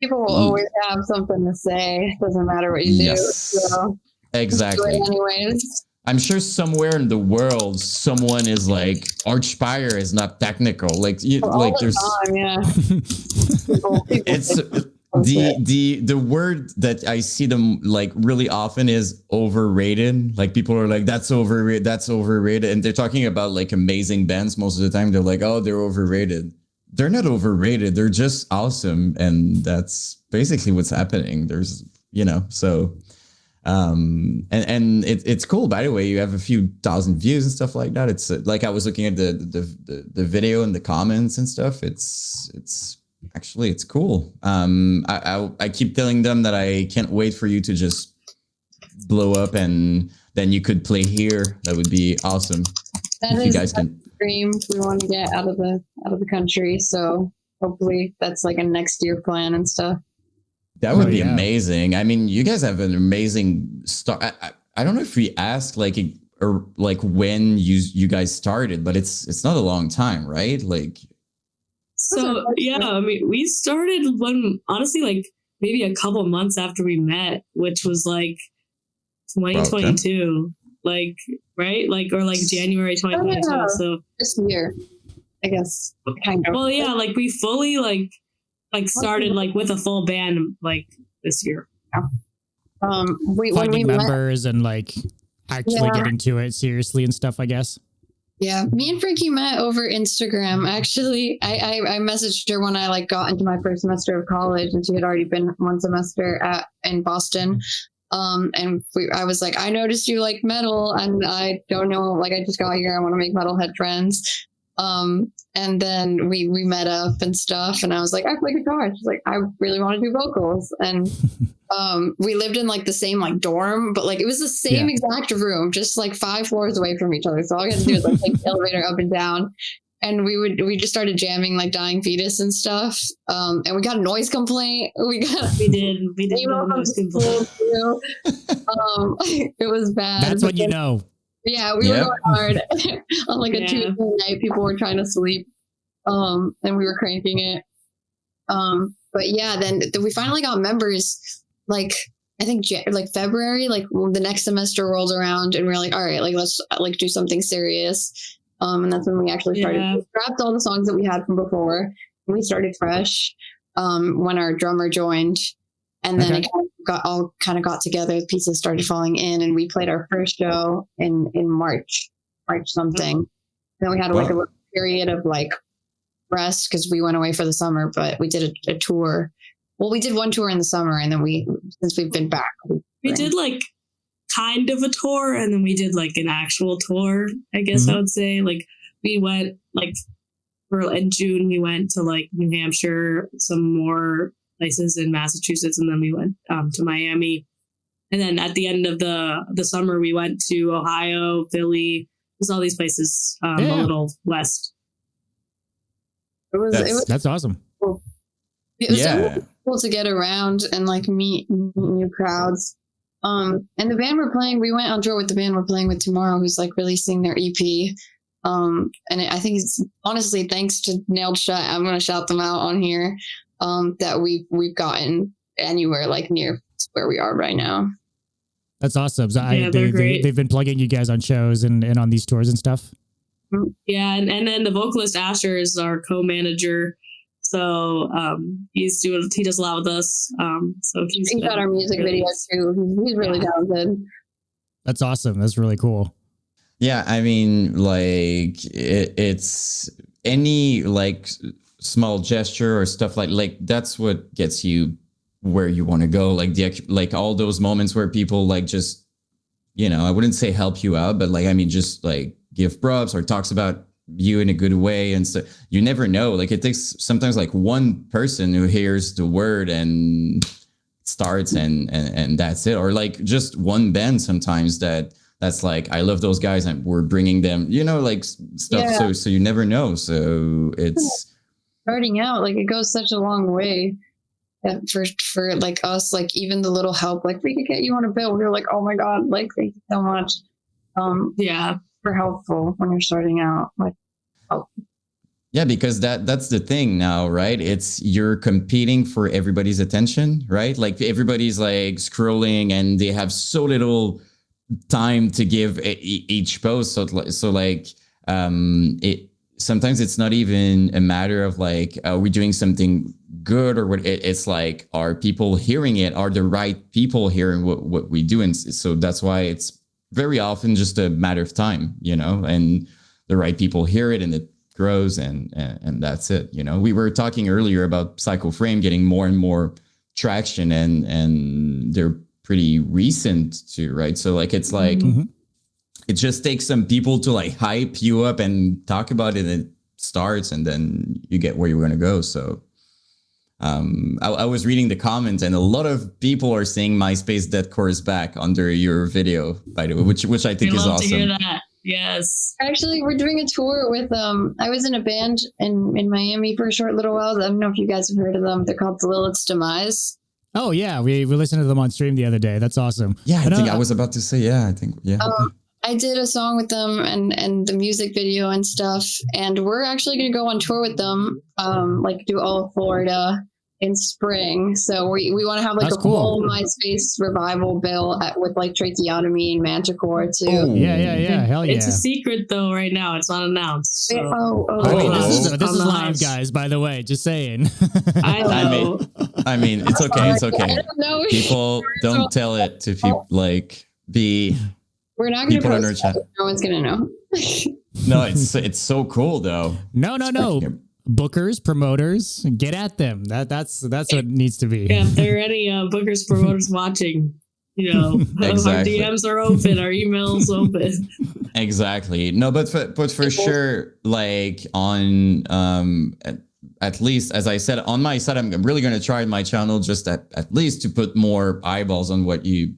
People will always have something to say. Doesn't matter what you do. So exactly. Just do it anyways. I'm sure somewhere in the world, someone is like, Archspire is not technical. Like, like there's, people it's the word that I see them like really often is overrated. Like, people are like, that's overrated. That's overrated. And they're talking about like amazing bands. Most of the time they're like, oh, they're overrated. They're not overrated. They're just awesome. And that's basically what's happening. There's, you know, so. And it's cool, by the way. You have a few thousand views and stuff like that. It's like, I was looking at the video and the comments and stuff. It's actually, it's cool. I keep telling them that I can't wait for you to just blow up, and then you could play here. That would be awesome. That is, you guys can dream. We want to get out of the country, so hopefully that's like a next year plan and stuff. That would be amazing. I mean, you guys have an amazing start. I don't know if we asked like when you guys started, but it's not a long time, right? Like, so I mean, we started when, honestly, like maybe a couple months after we met, which was like 2022, like, right? Like, or like January 2022. So this year, I guess. Kind of. Well, yeah, like we fully like started like with a full band like this year. Finding members and like actually getting to it seriously and stuff, I guess. Yeah, me and Frankie met over Instagram. Actually, I messaged her when I like got into my first semester of college, and she had already been one semester in Boston. And I was like, I noticed you like metal, and I don't know, like I just got here. I want to make metalhead friends. And then we met up and stuff, and I was like, I play guitar. She's like, I really want to do vocals. And we lived in like the same like dorm, but like it was the same exact room, just like 5 floors away from each other. So all we had to do was like take the elevator up and down. And we just started jamming like Dying Fetus and stuff. And we got a noise complaint. We did a noise complaint. It was bad. That's when you know. Yeah, we were going hard on like a Tuesday night. People were trying to sleep, and we were cranking it. But yeah, then we finally got members. Like I think like February, like the next semester rolled around, and we were like, all right, like let's like do something serious. And that's when we actually started. We scrapped all the songs that we had from before, and we started fresh. When our drummer joined. And then it kind of got together. The pieces started falling in, and we played our first show in March something. Then we had like a little period of like rest because we went away for the summer. But we did a tour. Well, we did one tour in the summer, and then since we've been back, we did like kind of a tour, and then we did like an actual tour. I guess I would say like we went like in June. We went to like New Hampshire, some more places in Massachusetts, and then we went to Miami, and then at the end of the summer we went to Ohio, Philly, just all these places a little west. That's awesome. Cool. It was so cool to get around and like meet new crowds. And the band we went on tour with the band we're playing with tomorrow, who's like releasing their EP. And I think it's honestly thanks to Nailed Shut. I'm going to shout them out on here. That we've gotten anywhere like near where we are right now. That's awesome. So they've been plugging you guys on shows and on these tours and stuff. Yeah, and then the vocalist Asher is our co-manager. So he does a lot with us. So he's got our music video too. He's really talented. That's awesome. That's really cool. Yeah, I mean, like it's any like small gesture or stuff like that's what gets you where you want to go. Like all those moments where people like just, I wouldn't say help you out, but like, I mean, just like give props or talks about you in a good way. And so you never know, like it takes sometimes like one person who hears the word and starts and that's it. Or like just one band sometimes that's like, I love those guys and we're bringing them, like stuff. Yeah. So you never know. So it's starting out, like it goes such a long way for like us, like even the little help, like we could get you on a bill. We were like, oh my God, like thank you so much. For helpful when you're starting out, like help. Yeah, because that's the thing now, right? It's you're competing for everybody's attention, right? Like everybody's like scrolling and they have so little time to give each post. So like it sometimes it's not even a matter of like, are we doing something good or what? It's like, are people hearing it? Are the right people hearing what we do? And so that's why it's very often just a matter of time, and the right people hear it and it grows and that's it. We were talking earlier about Psycho Frame getting more and more traction and they're pretty recent too, right? So like, it's like, it just takes some people to like hype you up and talk about it, and it starts and then you get where you're going to go. So I was reading the comments and a lot of people are saying Myspace Deathcore is back under your video, by the way, which I think is awesome. To hear that. Yes. Actually, we're doing a tour with I was in a band in Miami for a short little while. I don't know if you guys have heard of them. They're called The Lilith's Demise. Oh yeah, we listened to them on stream the other day. That's awesome. Yeah, I think I was about to say I did a song with them and the music video and stuff, and we're actually going to go on tour with them, like do all of Florida in spring. So we want to have like whole MySpace revival bill with like Tracheotomy and Manticore too. Oh, yeah. Hell yeah. It's a secret though right now. It's not announced. So. This is live, guys, by the way. Just saying. I know. I mean, it's okay. It's okay. People don't tell it to people like be. We're not going to post it. No one's going to know. No, it's so cool though. No. Bookers, promoters, get at them. That's what it needs to be. Yeah, if there are any bookers, promoters watching, Exactly. Our DMs are open, our emails open. Exactly. No, but for sure, like on at least as I said on my side, I'm really going to try my channel just at least to put more eyeballs on what you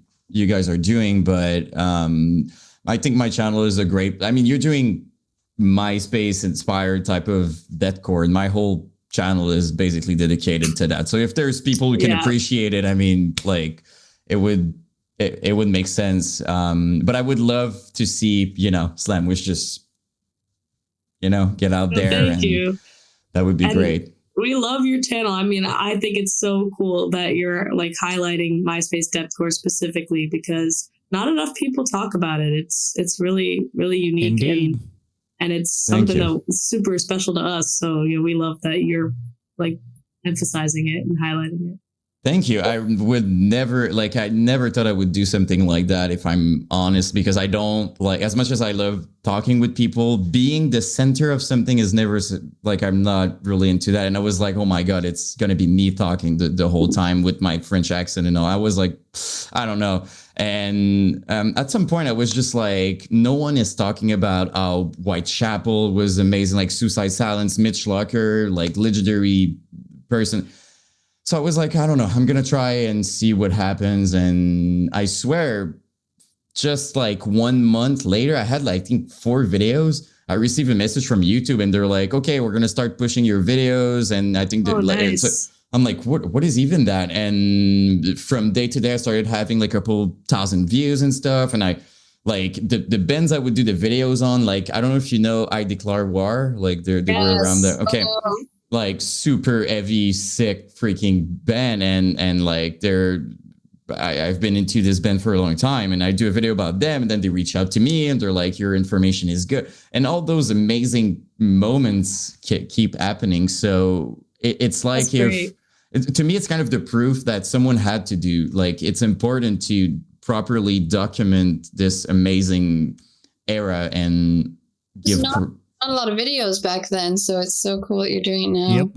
guys are doing. But I think my channel is a great. I mean, you're doing Myspace inspired type of deathcore, and my whole channel is basically dedicated to that. So if there's people who can appreciate it, I mean, like it would make sense. But I would love to see, Slamwich just, get out there. Thank you. That would be great. We love your channel. I mean, I think it's so cool that you're like highlighting Myspace Deathcore specifically, because not enough people talk about it. It's really, really unique. And it's something that's super special to us. So, we love that you're like emphasizing it and highlighting it. Thank you. I never thought I would do something like that, if I'm honest, because I don't like, as much as I love talking with people, being the center of something is never like, I'm not really into that. And I was like, oh my God, it's going to be me talking the whole time with my French accent and all. I was like, I don't know. And at some point I was just like, no one is talking about how Whitechapel was amazing, like Suicide Silence, Mitch Locker, like legendary person. So I was like, I don't know, I'm going to try and see what happens. And I swear, just like 1 month later, I had like, I think 4 videos. I received a message from YouTube and they're like, okay, we're going to start pushing your videos. And I think that nice. So I'm like, what is even that? And from day to day, I started having like a couple thousand views and stuff. And I like the bands I would do the videos on, like, I don't know if you know, I Declare War, like they were around there. Okay. Like super heavy, sick freaking band. And like I've been into this band for a long time, and I do a video about them, and then they reach out to me and they're like, your information is good. And all those amazing moments keep happening. So it's like, to me, it's kind of the proof that someone had to do, like, it's important to properly document this amazing era and give not a lot of videos back then, so it's so cool that you're doing it now. Yep.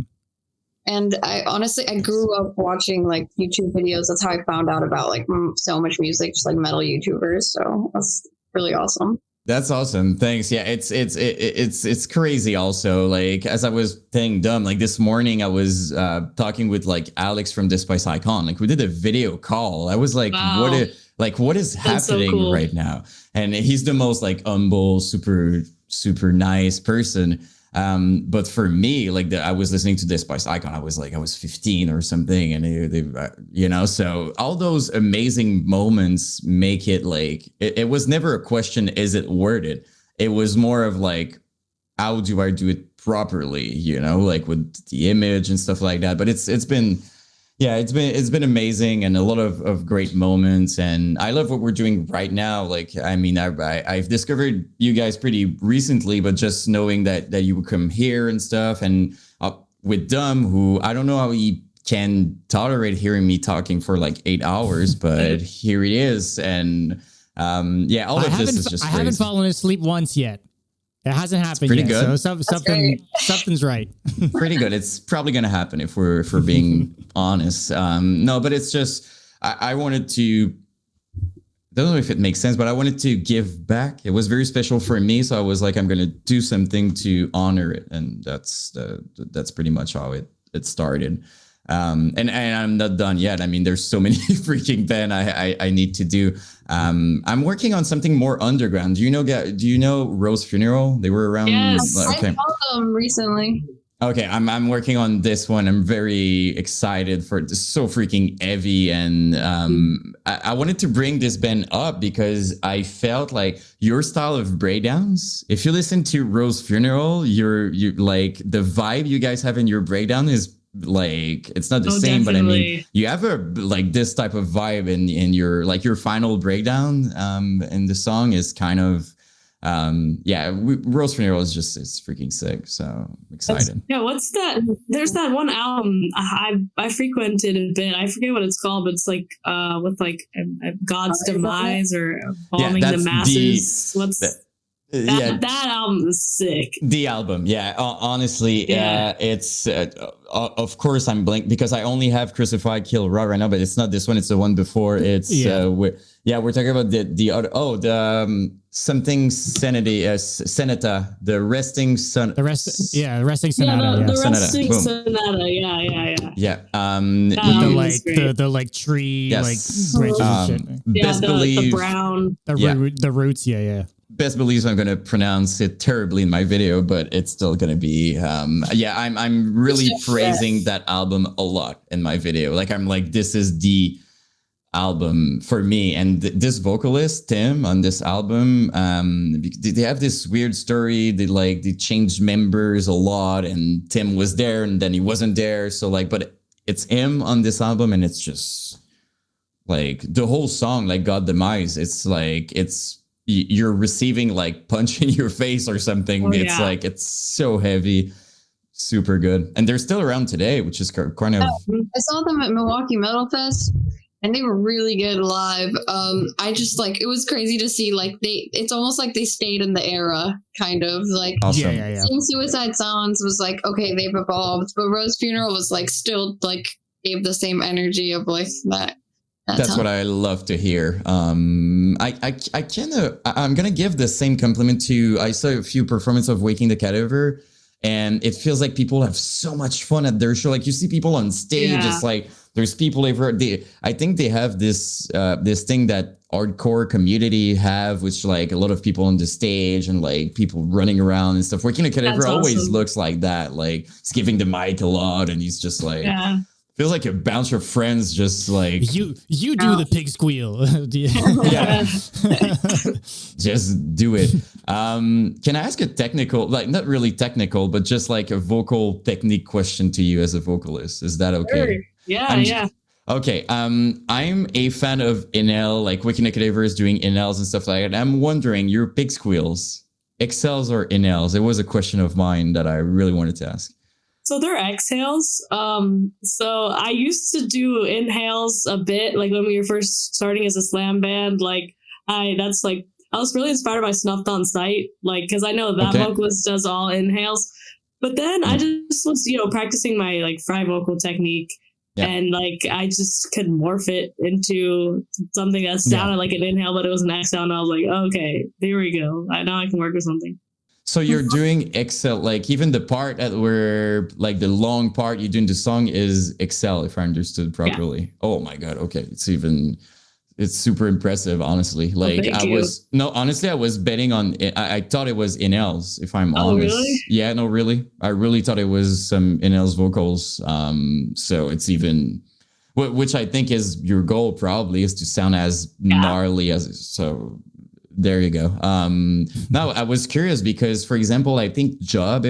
And I grew up watching like YouTube videos. That's how I found out about like so much music, just like metal YouTubers. So that's really awesome. That's awesome. Thanks. Yeah, it's crazy. Also, like, as I was saying, dumb, like this morning I was talking with like Alex from Despise Icon. Like, we did a video call. I was like, wow. what is happening right now? And he's the most like humble, super nice person. But for me, like, I was listening to Despise Icon. I was 15 or something, and so all those amazing moments make it like it was never a question, is it worth it? It was more of like, how do I do it properly? Like with the image and stuff like that. But it's been amazing, and a lot of great moments. And I love what we're doing right now. Like, I mean, I've discovered you guys pretty recently, but just knowing that you would come here and stuff, and with Dumb, who I don't know how he can tolerate hearing me talking for like 8 hours, but here he is. And all of this is just crazy. I haven't fallen asleep once yet. It hasn't happened pretty yet. Good. So something's right. Pretty good. It's probably going to happen if we're being honest. No, but it's just, I wanted to, I don't know if it makes sense, but I wanted to give back. It was very special for me. So I was like, I'm going to do something to honor it. And that's pretty much how it started. And I'm not done yet. I mean, there's so many freaking band I need to do. I'm working on something more underground. Do you know Rose Funeral? They were around. Yes, okay. I saw them recently. Okay, I'm working on this one. I'm very excited for it. It's so freaking heavy, and I wanted to bring this band up because I felt like your style of breakdowns. If you listen to Rose Funeral, you like the vibe you guys have in your breakdown is like, it's not the same, definitely. But I mean, you have like this type of vibe in your like your final breakdown. And the song is kind of Rose Funeral is it's freaking sick. So I'm excited. What's that? There's that one album I frequented a bit. I forget what it's called, but it's like with like God's Demise or Bombing the Masses. That album is sick. The album, yeah. Honestly, it's of course I'm blank because I only have Crucified Kill Raw right now, but it's not this one. It's the one before. It's we're talking about the other something Senata, the resting sun. The resting sonata. The resting sonata. Yeah. The like tree yes. like branches and shit. Best believe the brown. The roots. Yeah. Best believes I'm going to pronounce it terribly in my video, but it's still going to be, I'm really praising that album a lot in my video. Like, I'm like, this is the album for me. And this vocalist, Tim, on this album, they have this weird story. They changed members a lot, and Tim was there and then he wasn't there. So like, but it's him on this album, and it's just like the whole song, like God Demise. It's like, you're receiving like punch in your face or something. It's like, it's so heavy, super good. And they're still around today, which is kind of... I saw them at Milwaukee Metal Fest and they were really good live. I just like, it was crazy to see like it's almost like they stayed in the era, kind of like. Awesome. Yeah. Suicide Silence was like, okay, they've evolved, but Rose Funeral was like still like gave the same energy of like that. That's what I love to hear. I'm gonna give the same compliment to. I saw a few performances of Waking the Cadaver, and it feels like people have so much fun at their show. Like you see people on stage, it's like there's people everywhere. I think they have this thing that hardcore community have, which like a lot of people on the stage and like people running around and stuff. Waking the Cadaver always looks like that. Like he's giving the mic a lot, and he's just like. Yeah. Feels like a bunch of friends just like you do the pig squeal. Just do it. Can I ask a technical, like not really technical, but just like a vocal technique question to you as a vocalist? Is that okay? Sure. Yeah. Okay. I'm a fan of Inhale, like Waking the Cadaver is doing inhales and stuff like that. I'm wondering, your pig squeals, exhales or inhales? It was a question of mine that I really wanted to ask. So they're exhales. So I used to do inhales a bit, like when we were first starting as a slam band. Like I was really inspired by Snuffed on Sight, like because I know that vocalist does all inhales. But then I just was, practicing my like fry vocal technique, and like I just could morph it into something that sounded like an inhale, but it was an exhale. And I was like, okay, there we go. Now I can work with something. So you're doing excel, like even the part that where like the long part you're doing the song is excel, if I understood properly. Yeah. Oh my God. Okay. It's super impressive, honestly. Like honestly, I was betting on it. I thought it was inhales, if I'm honest. Really? Yeah, no, really. I really thought it was some inhales vocals. So it's even, which I think is your goal probably is to sound as gnarly as, so there you go. Now I was curious because, for example, I think Job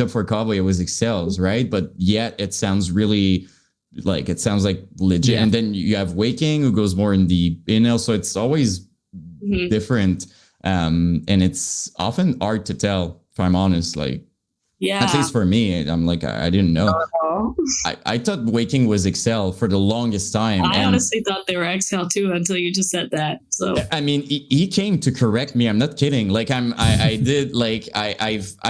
for Cowboy, it was excels, right? But yet it sounds really like, it sounds like legit. Yeah. And then you have Waking, who goes more in the inhale. So it's always different. And it's often hard to tell, if I'm honest, like, at least for me, I'm like, I didn't know. I thought Waking was Excel for the longest time. I honestly thought they were Excel too until you just said that. So I mean, he came to correct me. I'm not kidding. Like I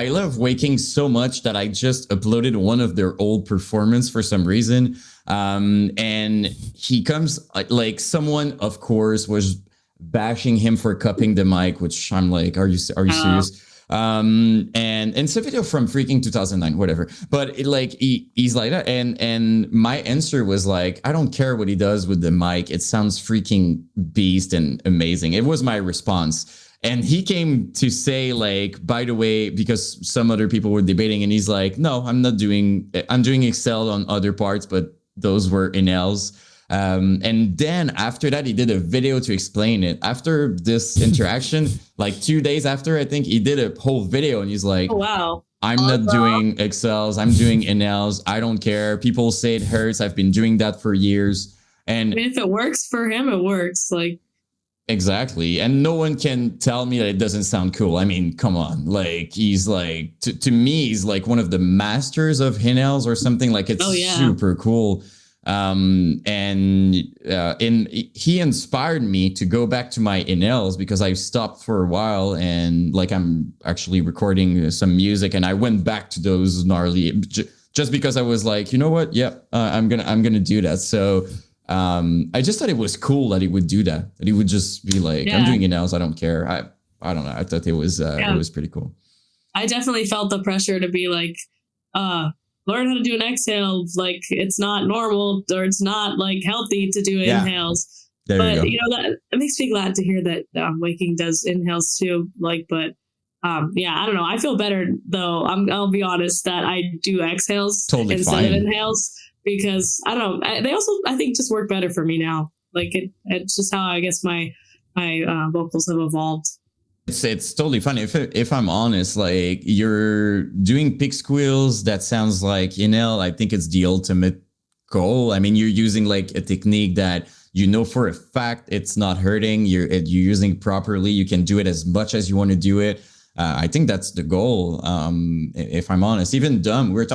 love Waking so much that I just uploaded one of their old performance for some reason. And he comes like someone, of course, was bashing him for cupping the mic, which I'm like, are you serious? And it's a video from freaking 2009, whatever, but he's like that. And my answer was like, I don't care what he does with the mic. It sounds freaking beast and amazing. It was my response. And he came to say like, by the way, because some other people were debating, and he's like, no, I'm doing Excel on other parts, but those were inhales. And then after that, he did a video to explain it. After this interaction, like 2 days after, I think he did a whole video, and he's like, oh, wow, I'm not doing excels. I'm doing inhales. I don't care. People say it hurts. I've been doing that for years. And I mean, if it works for him, it works. Like, exactly. And no one can tell me that it doesn't sound cool. I mean, come on. Like, he's like, to me, he's like one of the masters of inhales or something. Like, it's super cool. He inspired me to go back to my inhales because I stopped for a while, and like I'm actually recording some music, and I went back to those gnarly just because I was like, you know what? Yep, I'm gonna do that. So I just thought it was cool that he would do that. That he would just be like, I'm doing inhales, I don't care. I don't know. I thought it was pretty cool. I definitely felt the pressure to be like, learn how to do an exhale. Like it's not normal, or it's not like healthy to do inhales. But you know, that it makes me glad to hear that Waking does inhales too. Like, but yeah, I don't know. I feel better though. I'll be honest that I do exhales instead of inhales because I don't know. They also I think just work better for me now. Like it's just how I guess my vocals have evolved. It's totally fun. If I'm honest, like you're doing pig squeals, that sounds like inhale. I think it's the ultimate goal. I mean, you're using like a technique that you know for a fact it's not hurting. You're using it properly. You can do it as much as you want to do it. I think that's the goal. If I'm honest, even Dom, we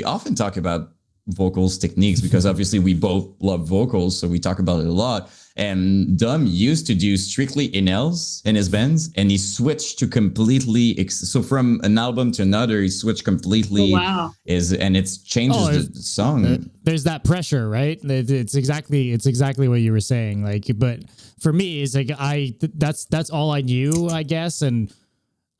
often talk about vocals techniques because obviously we both love vocals, so we talk about it a lot. And Dom used to do strictly inhales in his bands, and he switched to completely. So from an album to another, he switched completely. Oh, wow! And it changes the song. There's that pressure, right? It's exactly what you were saying. Like, but for me, it's like that's all I knew, I guess, and.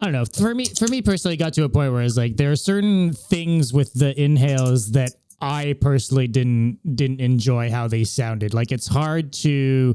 I don't know. For me personally, it got to a point where it's like there are certain things with the inhales that I personally didn't enjoy how they sounded. Like it's hard to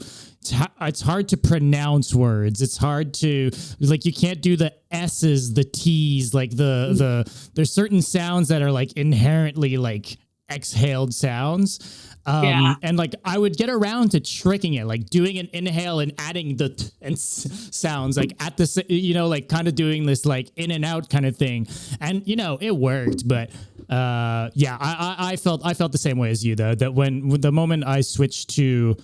pronounce words. It's hard to like you can't do the S's, the T's, like the there's certain sounds that are like inherently like exhaled sounds. And like I would get around to tricking it, like doing an inhale and adding the sounds like at the, you know, like kind of doing this like in and out kind of thing. And, you know, it worked. But I felt the same way as you, though, that when the moment I switched to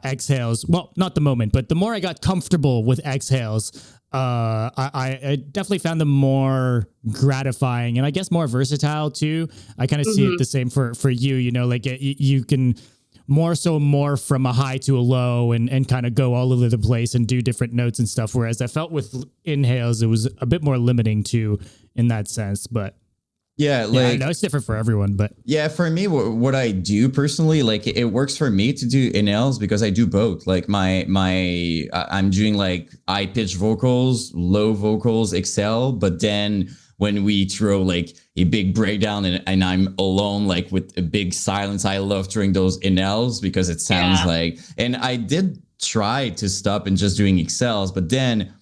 exhales, well, not the moment, but the more I got comfortable with exhales, I definitely found them more gratifying and I guess more versatile too. I kind of see it the same for you, you know, like you can more from a high to a low and kind of go all over the place and do different notes and stuff. Whereas I felt with inhales, it was a bit more limiting too in that sense, but yeah, like I know it's different for everyone, but yeah, for me, what I do personally, like it works for me to do inhales because I do both. Like I'm doing like high pitch vocals, low vocals, exhale, but then when we throw like a big breakdown and I'm alone, like with a big silence, I love throwing those inhales because it sounds like. And I did try to stop and just doing exhales, but then.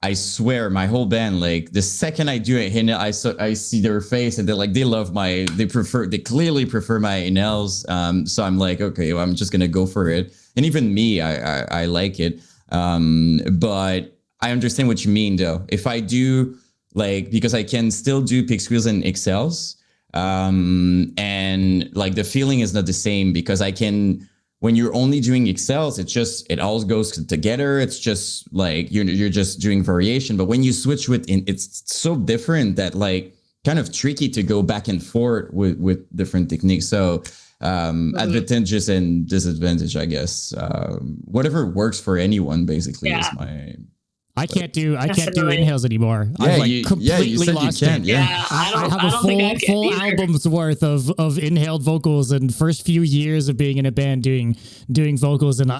I swear, my whole band, like the second I do it, I see their face and they love they clearly prefer my inhales. So I'm like, okay, well, I'm just going to go for it. And even me, I like it. But I understand what you mean though. If I do like, because I can still do pig squeals and excels. And like the feeling is not the same because I can, when you're only doing excels, it all goes together. It's just like you're just doing variation. But when you switch it's so different that like kind of tricky to go back and forth with different techniques. So advantages and disadvantage, I guess. Whatever works for anyone basically is my. I can't do inhales anymore. Yeah, I've like completely lost it. Yeah, I have a full album's worth of inhaled vocals and first few years of being in a band doing vocals, and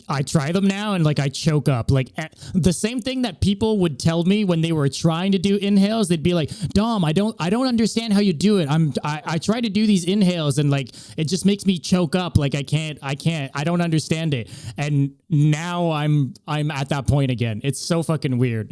I try them now and like I choke up. Like the same thing that people would tell me when they were trying to do inhales, they'd be like, "Dom, I don't understand how you do it. I try to do these inhales and like it just makes me choke up. Like I don't understand it." And now I'm at that point again. It's so fucking weird.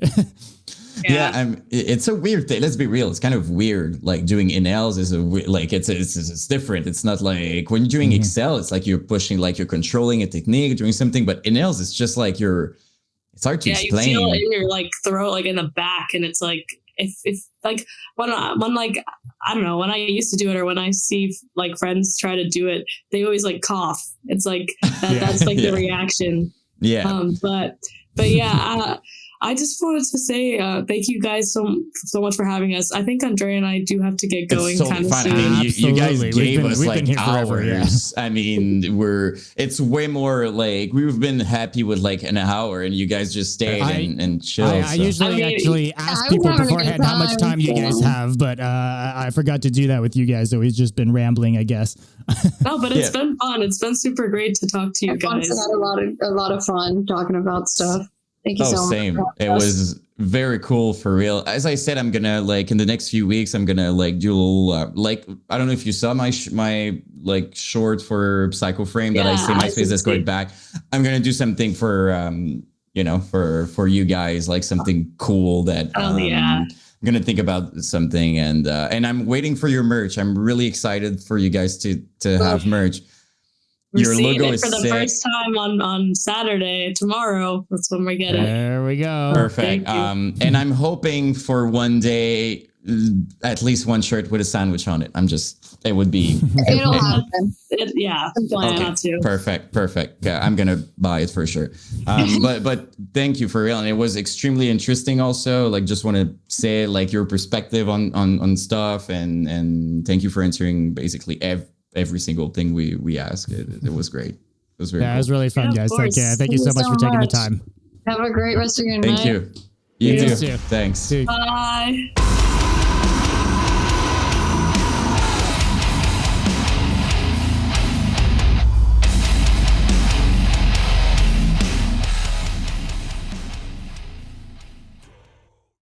It's a weird thing. Let's be real. It's kind of weird. Like doing inhales is it's different. It's not like when you're doing excel, it's like you're pushing, like you're controlling a technique, doing something. But inhales, it's just like it's hard to explain. You feel it in your like throat, like in the back, and it's like if like when like I don't know, when I used to do it or when I see like friends try to do it, they always like cough. It's like that's like the reaction. Yeah. But yeah. I just wanted to say thank you guys so much for having us. I think Andrea and I do have to get going kind of soon. I mean, you guys gave us we've like been here hours. forever, yeah. I mean, it's way more like we've been happy with like an hour, and you guys just stayed and chilled. I usually actually ask people beforehand how much time you guys have, but I forgot to do that with you guys, so we've just been rambling, I guess. No, but it's been fun. It's been super great to talk to you guys. Had a lot of fun talking about stuff. Thank you so much. Same. It was very cool for real. As I said, I'm gonna like in the next few weeks, I'm gonna like do a little like I don't know if you saw my like short for Psycho Frame that I say Myspace Deathcore back. I'm gonna do something for for you guys, like something cool that I'm gonna think about something, and I'm waiting for your merch. I'm really excited for you guys to have merch. Your logo is for the first time on Saturday. Tomorrow, that's when we get it. There we go. Perfect. And I'm hoping for one day, at least one shirt with a sandwich on it. It would be. It'll happen. Okay. Perfect. Yeah, I'm gonna buy it for sure. But thank you for real, and it was extremely interesting. Also, like, just want to say like your perspective on stuff, and thank you for answering basically every single thing we asked. It was great. It was very cool. It was really fun, guys. Thank you so much for taking the time. Have a great rest of your night. Thank you. You too. Thanks. Bye.